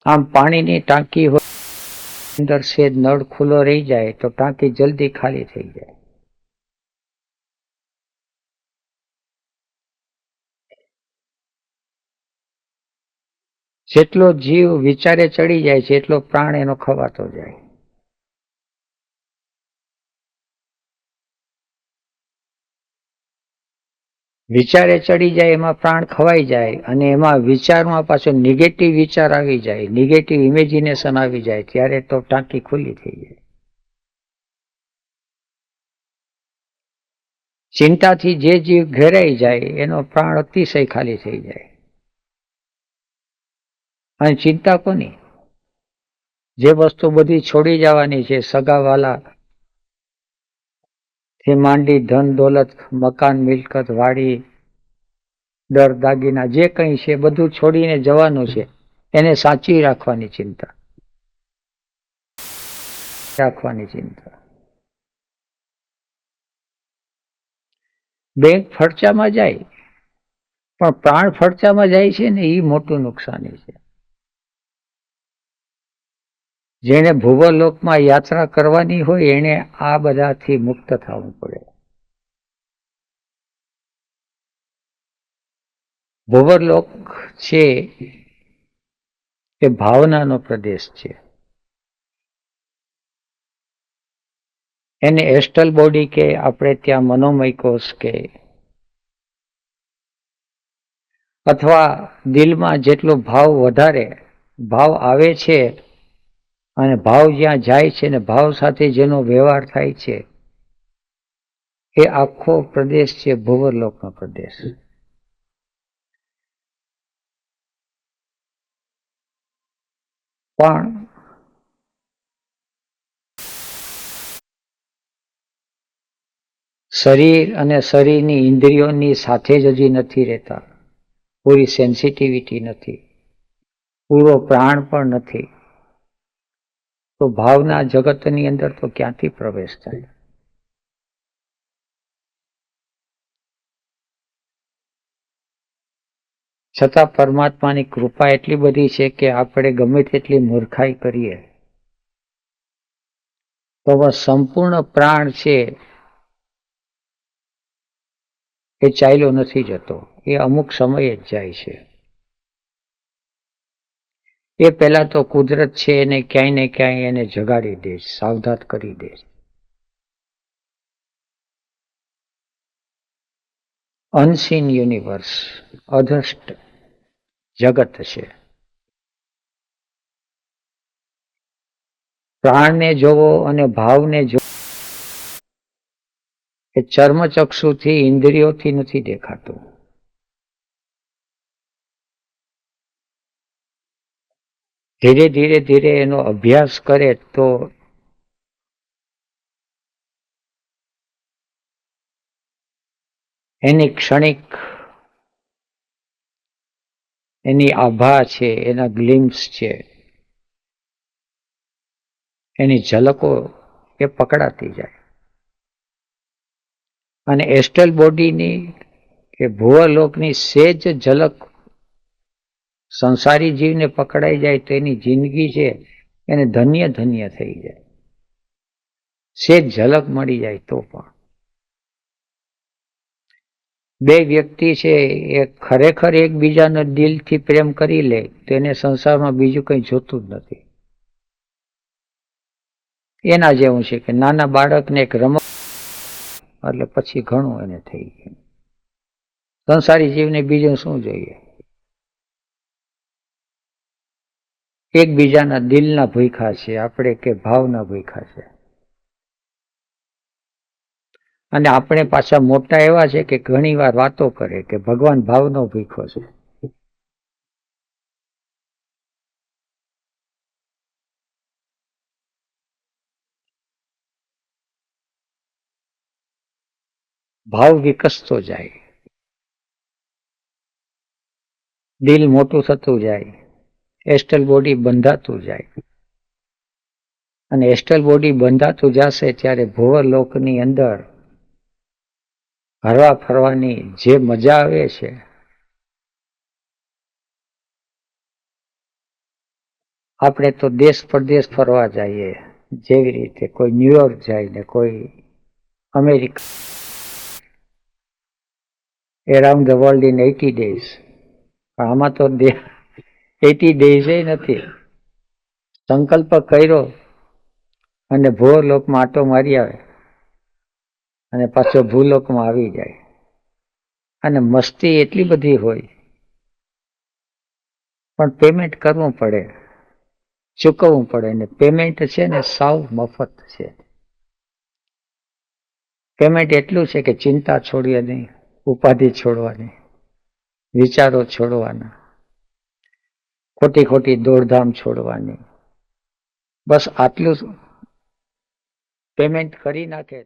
આમ પાણીની ટાંકી હોય, અંદર સેજ નળ ખુલ્લો રહી જાય તો ટાંકી જલ્દી ખાલી થઈ જાય. જેટલો જીવ વિચારે ચડી જાય છે એટલો પ્રાણ એનો ખવાતો જાય. વિચારે ચડી જાય એમાં પ્રાણ ખવાઈ જાય, અને એમાં વિચારમાં પાછો નેગેટિવ વિચાર આવી જાય, નેગેટિવ ઇમેજિનેશન આવી જાય, ત્યારે તો ટાંકી ખુલ્લી થઈ જાય. ચિંતાથી જે જીવ ઘેરાઈ જાય એનો પ્રાણ અતિશય ખાલી થઈ જાય. અને ચિંતા કોની? જે વસ્તુ બધી છોડી જવાની છે, સગાવાલા થી માંડી ધન દોલત, મકાન, મિલકત, વાડી, દર, દાગીના જે કંઈ છે બધું છોડીને જવાનું છે. એને સાચવી રાખવાની ચિંતા. બેંક ફરચામાં જાય પણ પ્રાણ ફરચામાં જાય છે ને એ મોટું નુકસાની છે. જેને ભુવરલોકમાં યાત્રા કરવાની હોય એને આ બધાથી મુક્ત થવું પડે. ભુવરલોક છે એ ભાવનાનો પ્રદેશ છે. એને એસ્ટલ બોડી કે આપણે ત્યાં મનોમય કોષ કે અથવા દિલમાં જેટલો ભાવ વધારે ભાવ આવે છે અને ભાવ જ્યાં જાય છે ને ભાવ સાથે જેનો વ્યવહાર થાય છે એ આખો પ્રદેશ છે ભુવરલોકનો પ્રદેશ. પણ શરીર અને શરીરની ઇન્દ્રિયોની સાથે જ હજી નથી રહેતા. પૂરી સેન્સિટિવિટી નથી, પૂરો પ્રાણ પણ નથી, તો ભાવના જગતની અંદર તો ક્યાંથી પ્રવેશ થાય? છતાં પરમાત્માની કૃપા એટલી બધી છે કે આપણે ગમે તેટલી મૂર્ખાઈ કરીએ તો સંપૂર્ણ પ્રાણ છે એ ચાલ્યો નથી જતો, એ અમુક સમયે જ જાય છે. એ પહેલા તો કુદરત છે એને ક્યાંય ને ક્યાંય એને જગાડી દે, સાવધાન કરી દે. અનસીન યુનિવર્સ, અદ્રષ્ટ જગત છે. પ્રાણને જોવો અને ભાવને જોવો એ ચર્મચક્ષુથી ઇન્દ્રિયોથી નથી દેખાતું. ધીરે ધીરે ધીરે એનો અભ્યાસ કરે તો એની ક્ષણિક એની આભા છે, એના ગ્લિમ્સ છે, એની ઝલકો એ પકડાતી જાય. અને એસ્ટલ બોડીની કે ભુવરલોકની સેજ ઝલક સંસારી જીવને પકડાઈ જાય તો એની જિંદગી છે એને ધન્ય ધન્ય થઈ જાય. સેજ ઝલક મળી જાય તો પણ બે વ્યક્તિ છે એ ખરેખર એકબીજાનો દિલથી પ્રેમ કરી લે તો એને સંસારમાં બીજું કંઈ જોતું જ નથી. એના જેવું છે કે નાના બાળકને એક રમત એટલે પછી ઘણું એને થઈ ગયું. સંસારી જીવને બીજું શું જોઈએ? એકબીજાના દિલના ભૂખા છે આપણે કે ભાવના ભૂખા છે. અને આપણે પાછા મોટા એવા છે કે ઘણી વાર વાતો કરે કે ભગવાન ભાવનો ભૂખો છે. ભાવ વિકસતો જાય, દિલ મોટું થતું જાય, એસ્ટલ બોડી બંધાતું જાય. અને એસ્ટલ બોડી બંધાતું જશે ત્યારે ભુવરલોકની અંદર હરવા ફરવાની જે મજા આવે છે આપણે તો દેશ પરદેશ ફરવા જઈએ, જેવી રીતે કોઈ ન્યુયોર્ક જાય ને કોઈ America, around the world in 80 days. આમાં તો 80 days નથી. સંકલ્પ કર્યો અને ભુવરલોકમાં આટો મારી આવે અને પાછો ભૂલોકમાં આવી જાય. અને મસ્તી એટલી બધી હોય પણ પેમેન્ટ કરવું પડે, ચૂકવવું પડે. ને પેમેન્ટ છે ને સાવ મફત છે. પેમેન્ટ એટલું છે કે ચિંતા છોડવાની, ઉપાધિ છોડવાની, વિચારો છોડવાના, ખોટી ખોટી દોડધામ છોડવાની. બસ આટલું પેમેન્ટ કરી નાખે